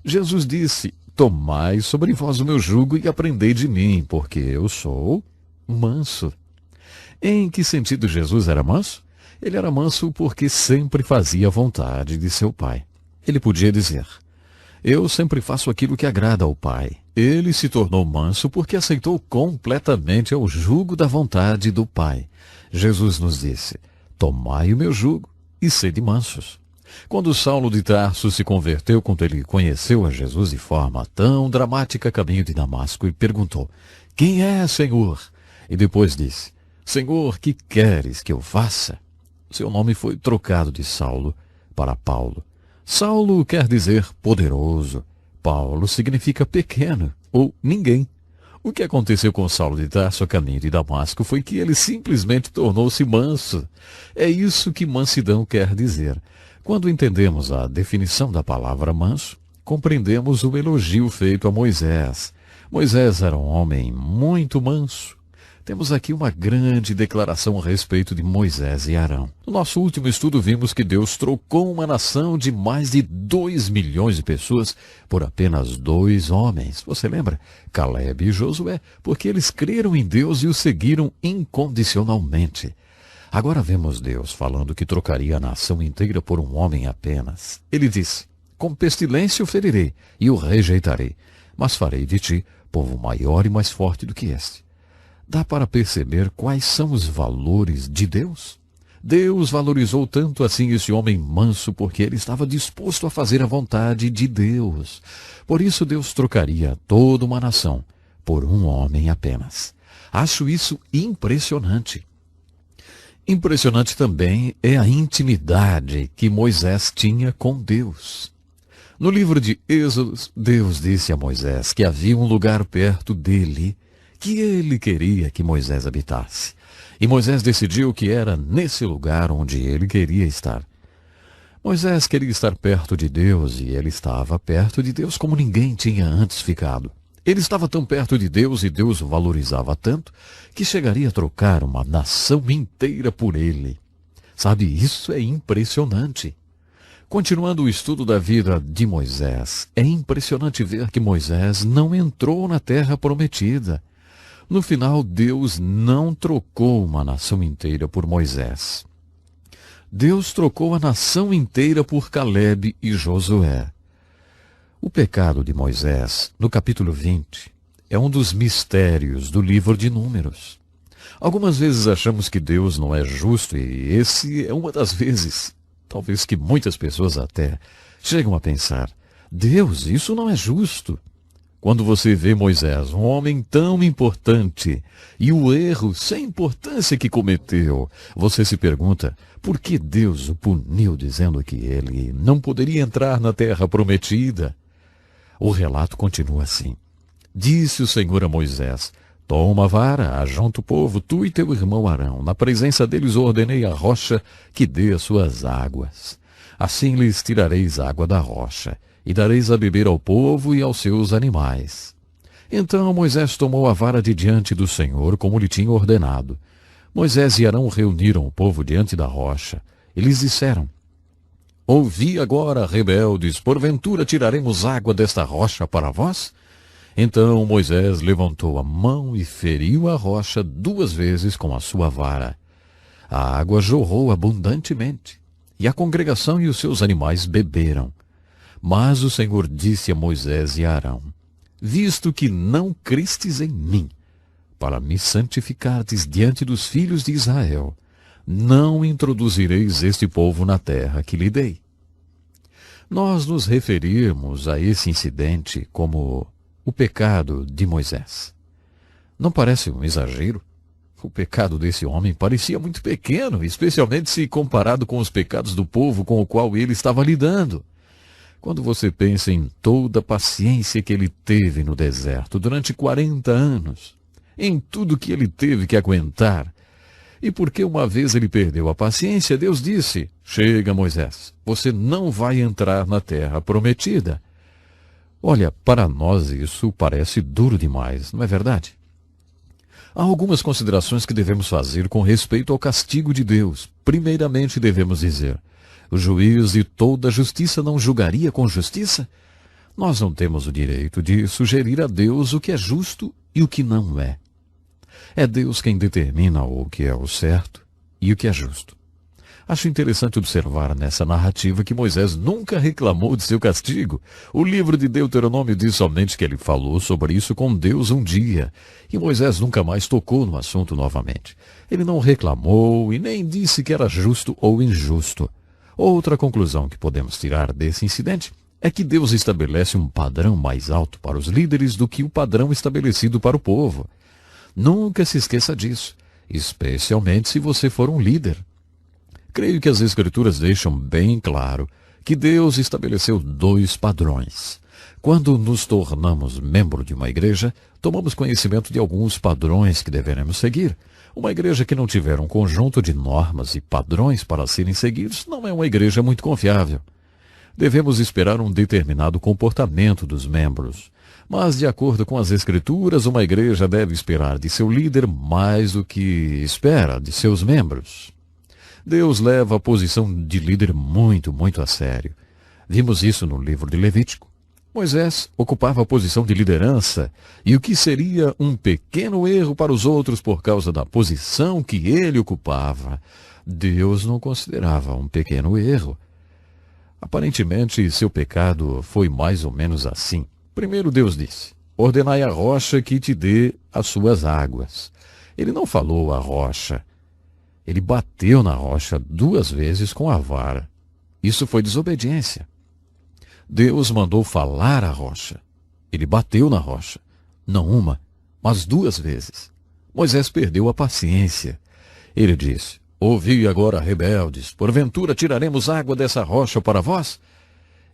Jesus disse, tomai sobre vós o meu jugo e aprendei de mim, porque eu sou manso. Em que sentido Jesus era manso? Ele era manso porque sempre fazia a vontade de seu Pai. Ele podia dizer, eu sempre faço aquilo que agrada ao Pai. Ele se tornou manso porque aceitou completamente o jugo da vontade do Pai. Jesus nos disse, tomai o meu jugo e sede mansos. Quando Saulo de Tarso se converteu, quando ele conheceu a Jesus de forma tão dramática a caminho de Damasco, e perguntou, quem é, Senhor? E depois disse, Senhor, que queres que eu faça? Seu nome foi trocado de Saulo para Paulo. Saulo quer dizer poderoso. Paulo significa pequeno ou ninguém. O que aconteceu com Saulo de Tarso a caminho de Damasco foi que ele simplesmente tornou-se manso. É isso que mansidão quer dizer. Quando entendemos a definição da palavra manso, compreendemos o elogio feito a Moisés. Moisés era um homem muito manso. Temos aqui uma grande declaração a respeito de Moisés e Arão. No nosso último estudo vimos que Deus trocou uma nação de mais de 2 milhões de pessoas por apenas 2 homens. Você lembra? Caleb e Josué, porque eles creram em Deus e o seguiram incondicionalmente. Agora vemos Deus falando que trocaria a nação inteira por um homem apenas. Ele disse, com pestilência o ferirei e o rejeitarei. mas farei de ti povo maior e mais forte do que este. Dá para perceber quais são os valores de Deus? Deus valorizou tanto assim esse homem manso porque ele estava disposto a fazer a vontade de Deus. Por isso Deus trocaria toda uma nação por um homem apenas. Acho isso impressionante. Impressionante também é a intimidade que Moisés tinha com Deus. No livro de Êxodo, Deus disse a Moisés que havia um lugar perto dele que ele queria que Moisés habitasse. E Moisés decidiu que era nesse lugar onde ele queria estar. Moisés queria estar perto de Deus e ele estava perto de Deus como ninguém tinha antes ficado. Ele estava tão perto de Deus e Deus o valorizava tanto que chegaria a trocar uma nação inteira por ele. Sabe, isso é impressionante. Continuando o estudo da vida de Moisés, é impressionante ver que Moisés não entrou na terra prometida. No final, Deus não trocou uma nação inteira por Moisés. Deus trocou a nação inteira por Caleb e Josué. O pecado de Moisés, no capítulo 20, é um dos mistérios do livro de Números. Algumas vezes achamos que Deus não é justo e esse é uma das vezes, talvez que muitas pessoas até chegam a pensar, Deus, isso não é justo. Quando você vê Moisés, um homem tão importante, e o erro sem importância que cometeu, você se pergunta por que Deus o puniu dizendo que ele não poderia entrar na terra prometida? O relato continua assim. Disse o Senhor a Moisés, toma a vara, ajunta o povo, tu e teu irmão Arão. Na presença deles ordenei a rocha que dê as suas águas. Assim lhes tirareis água da rocha, e dareis a beber ao povo e aos seus animais. Então Moisés tomou a vara de diante do Senhor, como lhe tinha ordenado. Moisés e Arão reuniram o povo diante da rocha. Eles disseram, ouvi agora, rebeldes, porventura tiraremos água desta rocha para vós? Então Moisés levantou a mão e feriu a rocha 2 vezes com a sua vara. A água jorrou abundantemente, e a congregação e os seus animais beberam. Mas o Senhor disse a Moisés e a Arão, visto que não crestes em mim, para me santificardes diante dos filhos de Israel, não introduzireis este povo na terra que lhe dei. Nós nos referimos a esse incidente como o pecado de Moisés. Não parece um exagero? O pecado desse homem parecia muito pequeno, especialmente se comparado com os pecados do povo com o qual ele estava lidando. Quando você pensa em toda a paciência que ele teve no deserto durante 40 anos, em tudo que ele teve que aguentar, e porque uma vez ele perdeu a paciência, Deus disse, chega Moisés, você não vai entrar na terra prometida. Olha, para nós isso parece duro demais, não é verdade? Há algumas considerações que devemos fazer com respeito ao castigo de Deus. Primeiramente devemos dizer, o juiz de toda justiça não julgaria com justiça? Nós não temos o direito de sugerir a Deus o que é justo e o que não é. É Deus quem determina o que é o certo e o que é justo. Acho interessante observar nessa narrativa que Moisés nunca reclamou de seu castigo. O livro de Deuteronômio diz somente que ele falou sobre isso com Deus um dia, e Moisés nunca mais tocou no assunto novamente. Ele não reclamou e nem disse que era justo ou injusto. Outra conclusão que podemos tirar desse incidente é que Deus estabelece um padrão mais alto para os líderes do que o padrão estabelecido para o povo. Nunca se esqueça disso, especialmente se você for um líder. Creio que as Escrituras deixam bem claro que Deus estabeleceu 2 padrões. Quando nos tornamos membro de uma igreja, tomamos conhecimento de alguns padrões que deveremos seguir. Uma igreja que não tiver um conjunto de normas e padrões para serem seguidos não é uma igreja muito confiável. Devemos esperar um determinado comportamento dos membros. Mas, de acordo com as Escrituras, uma igreja deve esperar de seu líder mais do que espera de seus membros. Deus leva a posição de líder muito a sério. Vimos isso no livro de Levítico. Moisés ocupava a posição de liderança, e o que seria um pequeno erro para os outros por causa da posição que ele ocupava, Deus não considerava um pequeno erro. Aparentemente, seu pecado foi mais ou menos assim. Primeiro Deus disse: ordenai a rocha que te dê as suas águas. Ele não falou a rocha. Ele bateu na rocha 2 vezes com a vara. Isso foi desobediência. Deus mandou falar a rocha. Ele bateu na rocha. Não uma, mas 2 vezes. Moisés perdeu a paciência. Ele disse: ouvi agora, rebeldes, porventura tiraremos água dessa rocha para vós?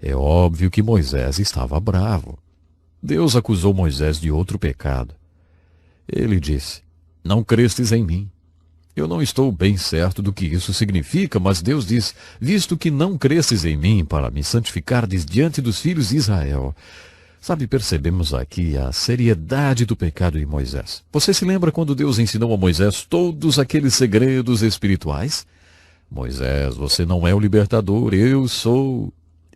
É óbvio que Moisés estava bravo. Deus acusou Moisés de outro pecado. Ele disse: não crestes em mim. Eu não estou bem certo do que isso significa, mas Deus diz: visto que não cresces em mim para me santificardes diante dos filhos de Israel. Sabe, percebemos aqui a seriedade do pecado de Moisés. Você se lembra quando Deus ensinou a Moisés todos aqueles segredos espirituais? Moisés, você não é o libertador, eu sou,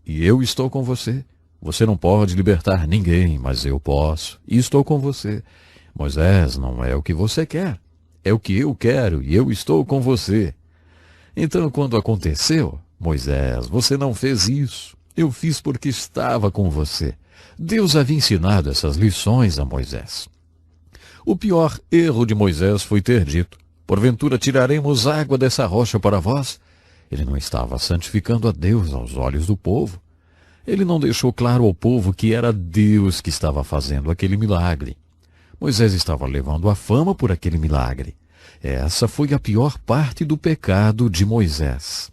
e eu estou com você. Você não pode libertar ninguém, mas eu posso, e estou com você. Moisés, não é o que você quer, é o que eu quero, e eu estou com você. Então, quando aconteceu, Moisés, você não fez isso, eu fiz porque estava com você. Deus havia ensinado essas lições a Moisés. O pior erro de Moisés foi ter dito: porventura tiraremos água dessa rocha para vós? Ele não estava santificando a Deus aos olhos do povo. Ele não deixou claro ao povo que era Deus que estava fazendo aquele milagre. Moisés estava levando a fama por aquele milagre. Essa foi a pior parte do pecado de Moisés.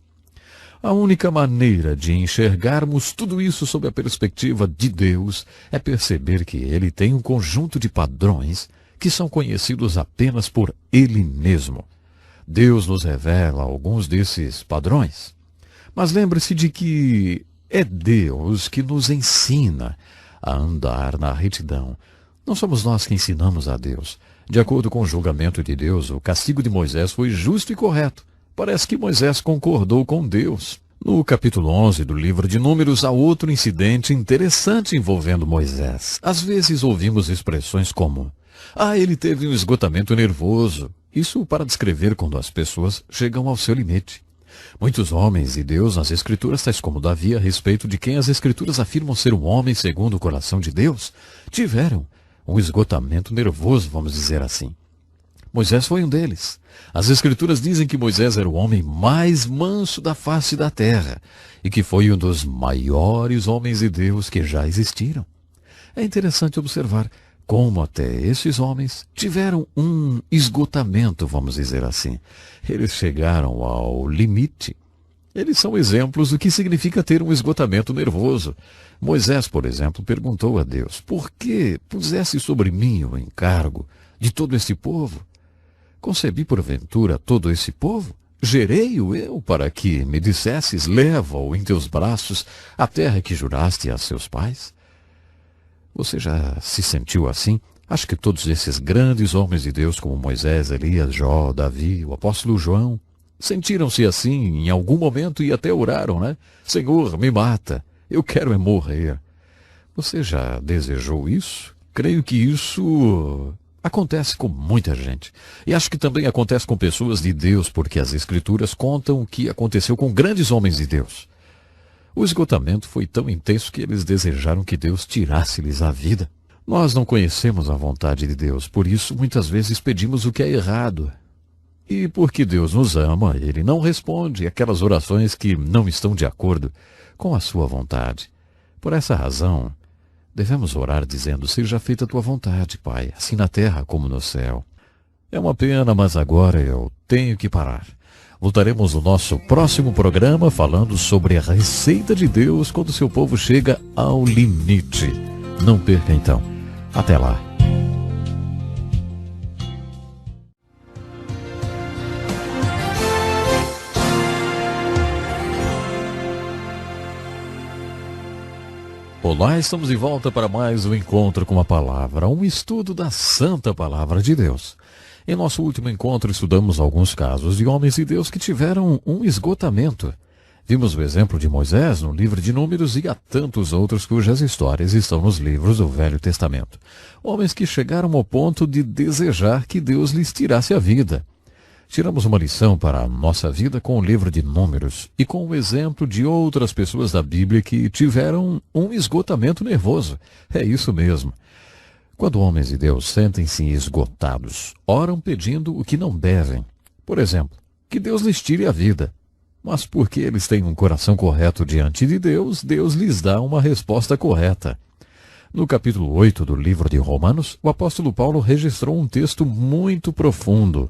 A única maneira de enxergarmos tudo isso sob a perspectiva de Deus é perceber que Ele tem um conjunto de padrões que são conhecidos apenas por Ele mesmo. Deus nos revela alguns desses padrões. Mas lembre-se de que é Deus que nos ensina a andar na retidão. Não somos nós que ensinamos a Deus. De acordo com o julgamento de Deus, o castigo de Moisés foi justo e correto. Parece que Moisés concordou com Deus. No capítulo 11 do livro de Números, há outro incidente interessante envolvendo Moisés. Às vezes ouvimos expressões como: ele teve um esgotamento nervoso. Isso para descrever quando as pessoas chegam ao seu limite. Muitos homens de Deus nas Escrituras, tais como Davi, a respeito de quem as Escrituras afirmam ser um homem segundo o coração de Deus, tiveram um esgotamento nervoso, vamos dizer assim. Moisés foi um deles. As Escrituras dizem que Moisés era o homem mais manso da face da terra e que foi um dos maiores homens de Deus que já existiram. É interessante observar como até esses homens tiveram um esgotamento, vamos dizer assim. Eles chegaram ao limite. Eles são exemplos do que significa ter um esgotamento nervoso. Moisés, por exemplo, perguntou a Deus: por que pusesse sobre mim o encargo de todo este povo? Concebi porventura todo esse povo? Gerei-o eu para que me dissesses: leva-o em teus braços a terra que juraste a seus pais? Você já se sentiu assim? Acho que todos esses grandes homens de Deus, como Moisés, Elias, Jó, Davi, o apóstolo João, sentiram-se assim em algum momento e até oraram, né? Senhor, me mata, eu quero é morrer. Você já desejou isso? Creio que isso acontece com muita gente. E acho que também acontece com pessoas de Deus, porque as Escrituras contam o que aconteceu com grandes homens de Deus. O esgotamento foi tão intenso que eles desejaram que Deus tirasse-lhes a vida. Nós não conhecemos a vontade de Deus, por isso muitas vezes pedimos o que é errado. E porque Deus nos ama, Ele não responde aquelas orações que não estão de acordo com a sua vontade. Por essa razão, devemos orar dizendo: seja feita a tua vontade, Pai, assim na terra como no céu. É uma pena, mas agora eu tenho que parar. Voltaremos no nosso próximo programa falando sobre a receita de Deus quando seu povo chega ao limite. Não perca então. Até lá. Olá, estamos de volta para mais um encontro com a palavra, um estudo da Santa Palavra de Deus. Em nosso último encontro, estudamos alguns casos de homens de Deus que tiveram um esgotamento. Vimos o exemplo de Moisés no livro de Números e há tantos outros cujas histórias estão nos livros do Velho Testamento. Homens que chegaram ao ponto de desejar que Deus lhes tirasse a vida. Tiramos uma lição para a nossa vida com o livro de Números e com o exemplo de outras pessoas da Bíblia que tiveram um esgotamento nervoso. É isso mesmo. Quando homens de Deus sentem-se esgotados, oram pedindo o que não devem. Por exemplo, que Deus lhes tire a vida. Mas porque eles têm um coração correto diante de Deus, Deus lhes dá uma resposta correta. No capítulo 8 do livro de Romanos, o apóstolo Paulo registrou um texto muito profundo.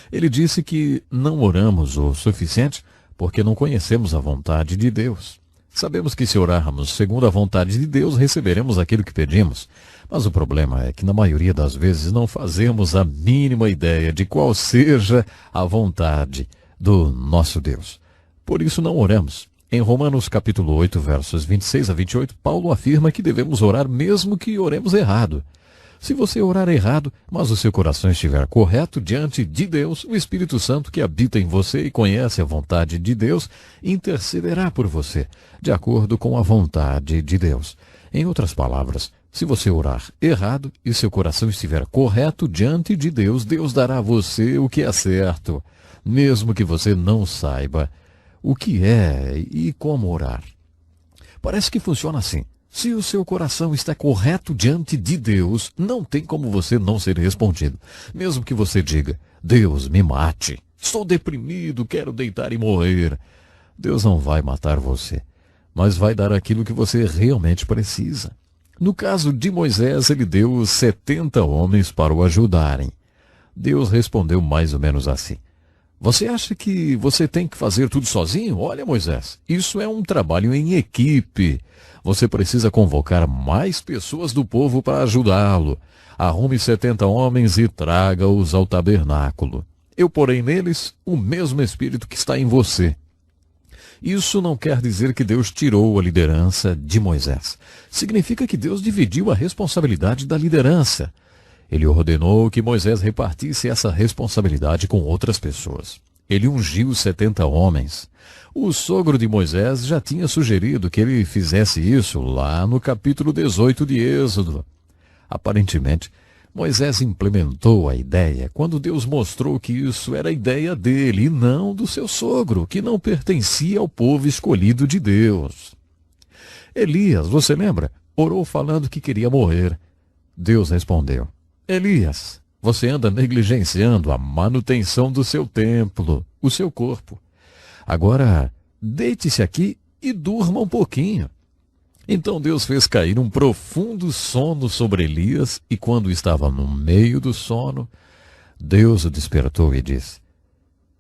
Ele disse que não oramos o suficiente porque não conhecemos a vontade de Deus. Sabemos que se orarmos segundo a vontade de Deus, receberemos aquilo que pedimos. Mas o problema é que na maioria das vezes não fazemos a mínima ideia de qual seja a vontade do nosso Deus. Por isso não oramos. Em Romanos capítulo 8, versos 26 a 28, Paulo afirma que devemos orar mesmo que oremos errado. Se você orar errado, mas o seu coração estiver correto diante de Deus, o Espírito Santo que habita em você e conhece a vontade de Deus, intercederá por você, de acordo com a vontade de Deus. Em outras palavras, se você orar errado e seu coração estiver correto diante de Deus, Deus dará a você o que é certo, mesmo que você não saiba o que é e como orar. Parece que funciona assim. Se o seu coração está correto diante de Deus, não tem como você não ser respondido. Mesmo que você diga, Deus, me mate, estou deprimido, quero deitar e morrer. Deus não vai matar você, mas vai dar aquilo que você realmente precisa. No caso de Moisés, ele deu 70 homens para o ajudarem. Deus respondeu mais ou menos assim. Você acha que você tem que fazer tudo sozinho? Olha, Moisés, isso é um trabalho em equipe. Você precisa convocar mais pessoas do povo para ajudá-lo. Arrume 70 homens e traga-os ao tabernáculo. Eu porei neles o mesmo Espírito que está em você. Isso não quer dizer que Deus tirou a liderança de Moisés. Significa que Deus dividiu a responsabilidade da liderança. Ele ordenou que Moisés repartisse essa responsabilidade com outras pessoas. Ele ungiu 70 homens. O sogro de Moisés já tinha sugerido que ele fizesse isso lá no capítulo 18 de Êxodo. Aparentemente, Moisés implementou a ideia quando Deus mostrou que isso era a ideia dele e não do seu sogro, que não pertencia ao povo escolhido de Deus. Elias, você lembra? Orou falando que queria morrer. Deus respondeu, Elias, você anda negligenciando a manutenção do seu templo, o seu corpo. Agora, deite-se aqui e durma um pouquinho. Então Deus fez cair um profundo sono sobre Elias, e quando estava no meio do sono, Deus o despertou e disse,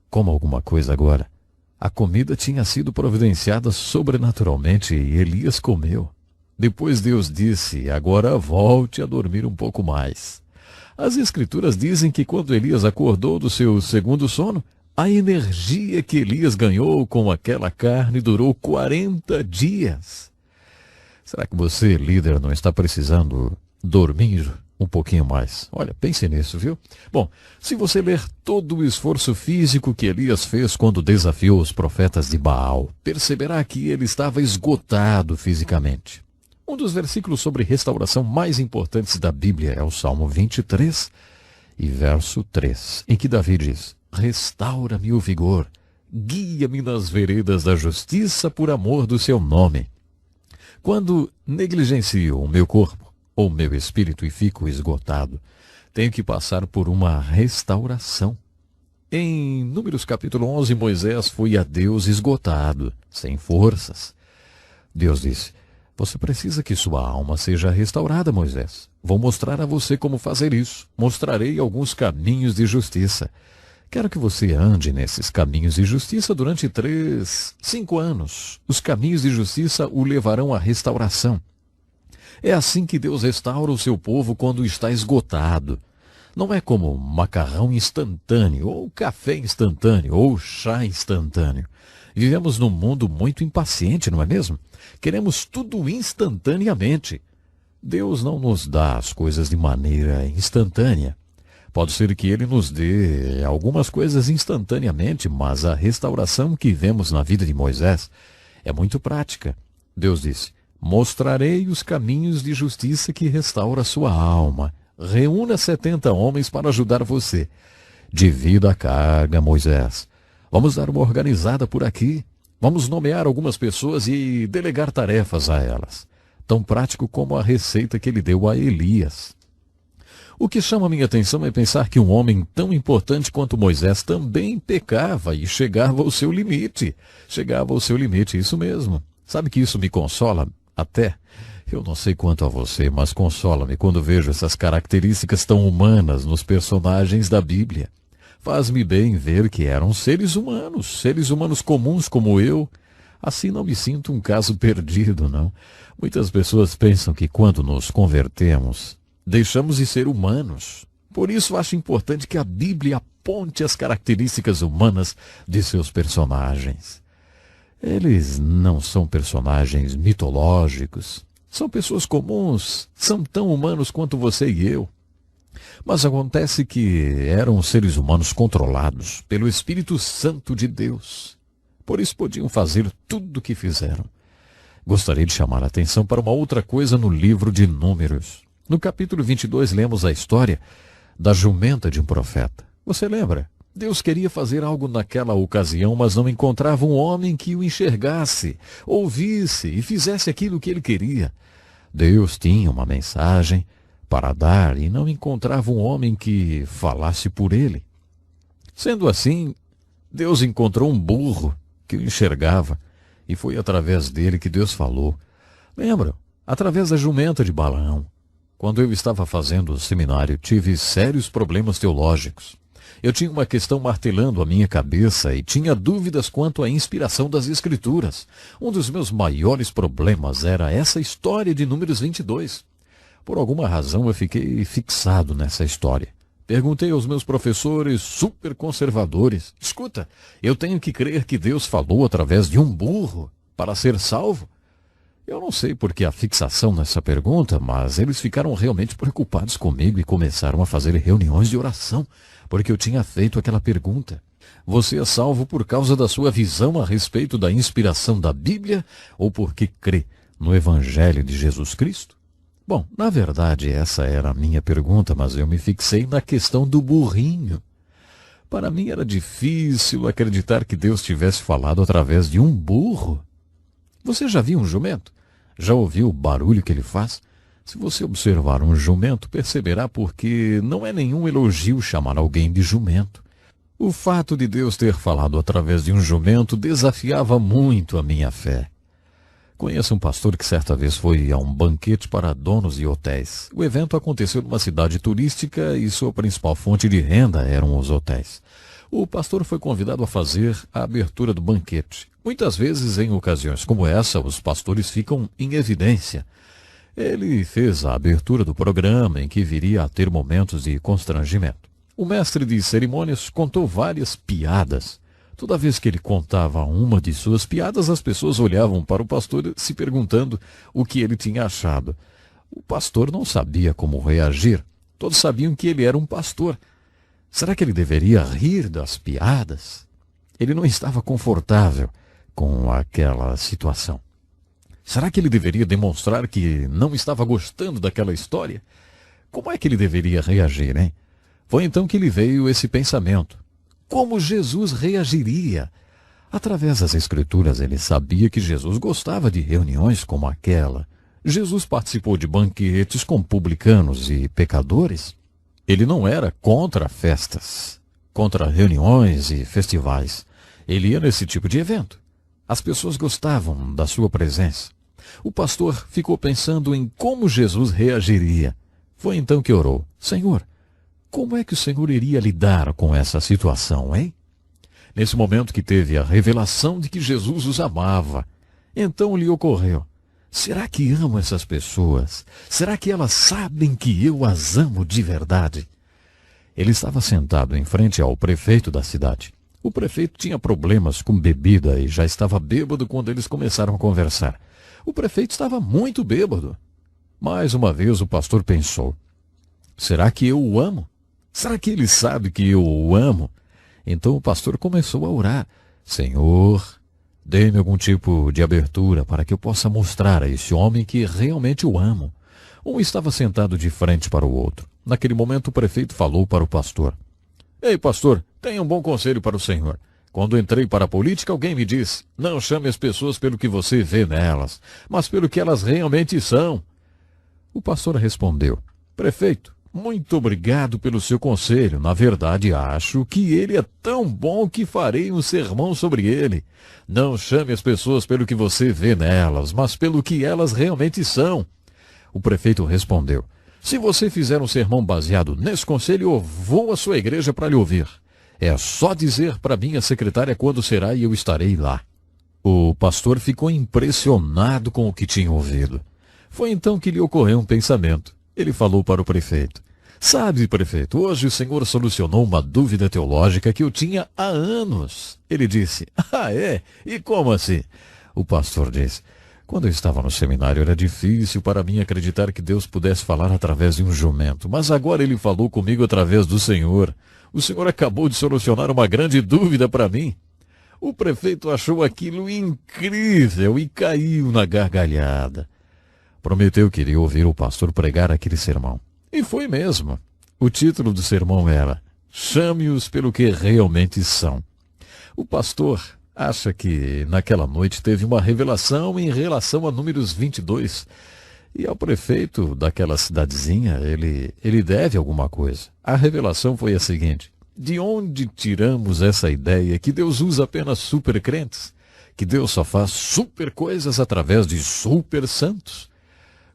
coma alguma coisa agora. A comida tinha sido providenciada sobrenaturalmente e Elias comeu. Depois Deus disse, agora volte a dormir um pouco mais. As Escrituras dizem que quando Elias acordou do seu segundo sono, a energia que Elias ganhou com aquela carne durou 40 dias. Será que você, líder, não está precisando dormir um pouquinho mais? Olha, pense nisso, viu? Bom, se você ler todo o esforço físico que Elias fez quando desafiou os profetas de Baal, perceberá que ele estava esgotado fisicamente. Um dos versículos sobre restauração mais importantes da Bíblia é o Salmo 23 e verso 3, em que Davi diz, restaura-me o vigor, guia-me nas veredas da justiça por amor do seu nome. Quando negligencio o meu corpo ou meu espírito e fico esgotado, tenho que passar por uma restauração. Em Números capítulo 11, Moisés foi a Deus esgotado, sem forças. Deus disse, você precisa que sua alma seja restaurada, Moisés. Vou mostrar a você como fazer isso. Mostrarei alguns caminhos de justiça. Quero que você ande nesses caminhos de justiça durante 5 anos. Os caminhos de justiça o levarão à restauração. É assim que Deus restaura o seu povo quando está esgotado. Não é como macarrão instantâneo, ou café instantâneo, ou chá instantâneo. Vivemos num mundo muito impaciente, não é mesmo? Queremos tudo instantaneamente. Deus não nos dá as coisas de maneira instantânea. Pode ser que Ele nos dê algumas coisas instantaneamente, mas a restauração que vemos na vida de Moisés é muito prática. Deus disse, mostrarei os caminhos de justiça que restaura sua alma. Reúna 70 homens para ajudar você. Divida a carga, Moisés. Vamos dar uma organizada por aqui. Vamos nomear algumas pessoas e delegar tarefas a elas. Tão prático como a receita que ele deu a Elias. O que chama minha atenção é pensar que um homem tão importante quanto Moisés também pecava e chegava ao seu limite. Chegava ao seu limite, isso mesmo. Sabe que isso me consola até? Eu não sei quanto a você, mas consola-me quando vejo essas características tão humanas nos personagens da Bíblia. Faz-me bem ver que eram seres humanos comuns como eu. Assim não me sinto um caso perdido, não. Muitas pessoas pensam que quando nos convertemos, deixamos de ser humanos. Por isso acho importante que a Bíblia aponte as características humanas de seus personagens. Eles não são personagens mitológicos. São pessoas comuns, são tão humanos quanto você e eu. Mas acontece que eram seres humanos controlados pelo Espírito Santo de Deus. Por isso podiam fazer tudo o que fizeram. Gostaria de chamar a atenção para uma outra coisa no livro de Números. No capítulo 22 lemos a história da jumenta de um profeta. Você lembra? Deus queria fazer algo naquela ocasião, mas não encontrava um homem que o enxergasse, ouvisse e fizesse aquilo que ele queria. Deus tinha uma mensagem para dar e não encontrava um homem que falasse por ele. Sendo assim, Deus encontrou um burro que o enxergava e foi através dele que Deus falou. Lembram? Através da jumenta de Balaão. Quando eu estava fazendo o seminário, tive sérios problemas teológicos. Eu tinha uma questão martelando a minha cabeça e tinha dúvidas quanto à inspiração das Escrituras. Um dos meus maiores problemas era essa história de Números 22. Por alguma razão eu fiquei fixado nessa história. Perguntei aos meus professores super conservadores: escuta, eu tenho que crer que Deus falou através de um burro para ser salvo? Eu não sei por que a fixação nessa pergunta, mas eles ficaram realmente preocupados comigo e começaram a fazer reuniões de oração, porque eu tinha feito aquela pergunta. Você é salvo por causa da sua visão a respeito da inspiração da Bíblia ou porque crê no Evangelho de Jesus Cristo? Bom, na verdade essa era a minha pergunta, mas eu me fixei na questão do burrinho. Para mim era difícil acreditar que Deus tivesse falado através de um burro. Você já viu um jumento? Já ouviu o barulho que ele faz? Se você observar um jumento, perceberá porque não é nenhum elogio chamar alguém de jumento. O fato de Deus ter falado através de um jumento desafiava muito a minha fé. Conheço um pastor que certa vez foi a um banquete para donos de hotéis. O evento aconteceu numa cidade turística e sua principal fonte de renda eram os hotéis. O pastor foi convidado a fazer a abertura do banquete. Muitas vezes, em ocasiões como essa, os pastores ficam em evidência. Ele fez a abertura do programa, em que viria a ter momentos de constrangimento. O mestre de cerimônias contou várias piadas. Toda vez que ele contava uma de suas piadas, as pessoas olhavam para o pastor se perguntando o que ele tinha achado. O pastor não sabia como reagir. Todos sabiam que ele era um pastor. Será que ele deveria rir das piadas? Ele não estava confortável com aquela situação. Será que ele deveria demonstrar que não estava gostando daquela história? Como é que ele deveria reagir, hein? Foi então que lhe veio esse pensamento. Como Jesus reagiria? Através das Escrituras, ele sabia que Jesus gostava de reuniões como aquela. Jesus participou de banquetes com publicanos e pecadores. Ele não era contra festas, contra reuniões e festivais. Ele ia nesse tipo de evento. As pessoas gostavam da sua presença. O pastor ficou pensando em como Jesus reagiria. Foi então que orou: Senhor, como é que o Senhor iria lidar com essa situação, hein? Nesse momento que teve a revelação de que Jesus os amava, então lhe ocorreu: será que amo essas pessoas? Será que elas sabem que eu as amo de verdade? Ele estava sentado em frente ao prefeito da cidade. O prefeito tinha problemas com bebida e já estava bêbado quando eles começaram a conversar. O prefeito estava muito bêbado. Mais uma vez o pastor pensou: será que eu o amo? Será que ele sabe que eu o amo? Então o pastor começou a orar: Senhor, dê-me algum tipo de abertura para que eu possa mostrar a esse homem que realmente o amo. Um estava sentado de frente para o outro. Naquele momento o prefeito falou para o pastor: Ei, pastor, tenho um bom conselho para o senhor. Quando entrei para a política, alguém me disse, não chame as pessoas pelo que você vê nelas, mas pelo que elas realmente são. O pastor respondeu, prefeito, muito obrigado pelo seu conselho. Na verdade, acho que ele é tão bom que farei um sermão sobre ele. Não chame as pessoas pelo que você vê nelas, mas pelo que elas realmente são. O prefeito respondeu, se você fizer um sermão baseado nesse conselho, eu vou à sua igreja para lhe ouvir. É só dizer para minha secretária quando será e eu estarei lá. O pastor ficou impressionado com o que tinha ouvido. Foi então que lhe ocorreu um pensamento. Ele falou para o prefeito, sabe, prefeito, hoje o senhor solucionou uma dúvida teológica que eu tinha há anos. Ele disse, ah, é? E como assim? O pastor disse, quando eu estava no seminário era difícil para mim acreditar que Deus pudesse falar através de um jumento, mas agora ele falou comigo através do Senhor. O senhor acabou de solucionar uma grande dúvida para mim. O prefeito achou aquilo incrível e caiu na gargalhada. Prometeu que iria ouvir o pastor pregar aquele sermão. E foi mesmo. O título do sermão era Chame-os pelo que realmente são. O pastor acha que naquela noite teve uma revelação em relação a Números 22. E ao prefeito daquela cidadezinha, ele deve alguma coisa. A revelação foi a seguinte, de onde tiramos essa ideia que Deus usa apenas super crentes? Que Deus só faz super coisas através de super santos?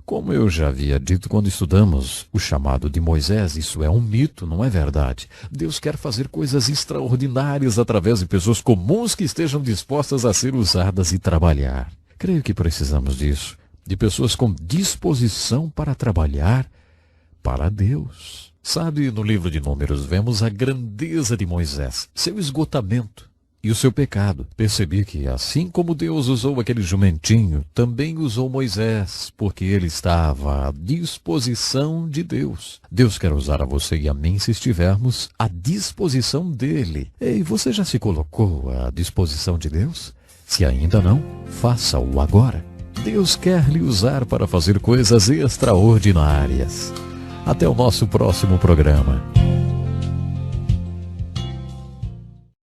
Como eu já havia dito quando estudamos o chamado de Moisés, isso é um mito, não é verdade. Deus quer fazer coisas extraordinárias através de pessoas comuns que estejam dispostas a ser usadas e trabalhar. Creio que precisamos disso, de pessoas com disposição para trabalhar para Deus. Sabe, no livro de Números vemos a grandeza de Moisés, seu esgotamento e o seu pecado. Percebi que, assim como Deus usou aquele jumentinho, também usou Moisés, porque ele estava à disposição de Deus. Deus quer usar a você e a mim se estivermos à disposição dele. Ei, você já se colocou à disposição de Deus? Se ainda não, faça-o agora. Deus quer lhe usar para fazer coisas extraordinárias. Até o nosso próximo programa.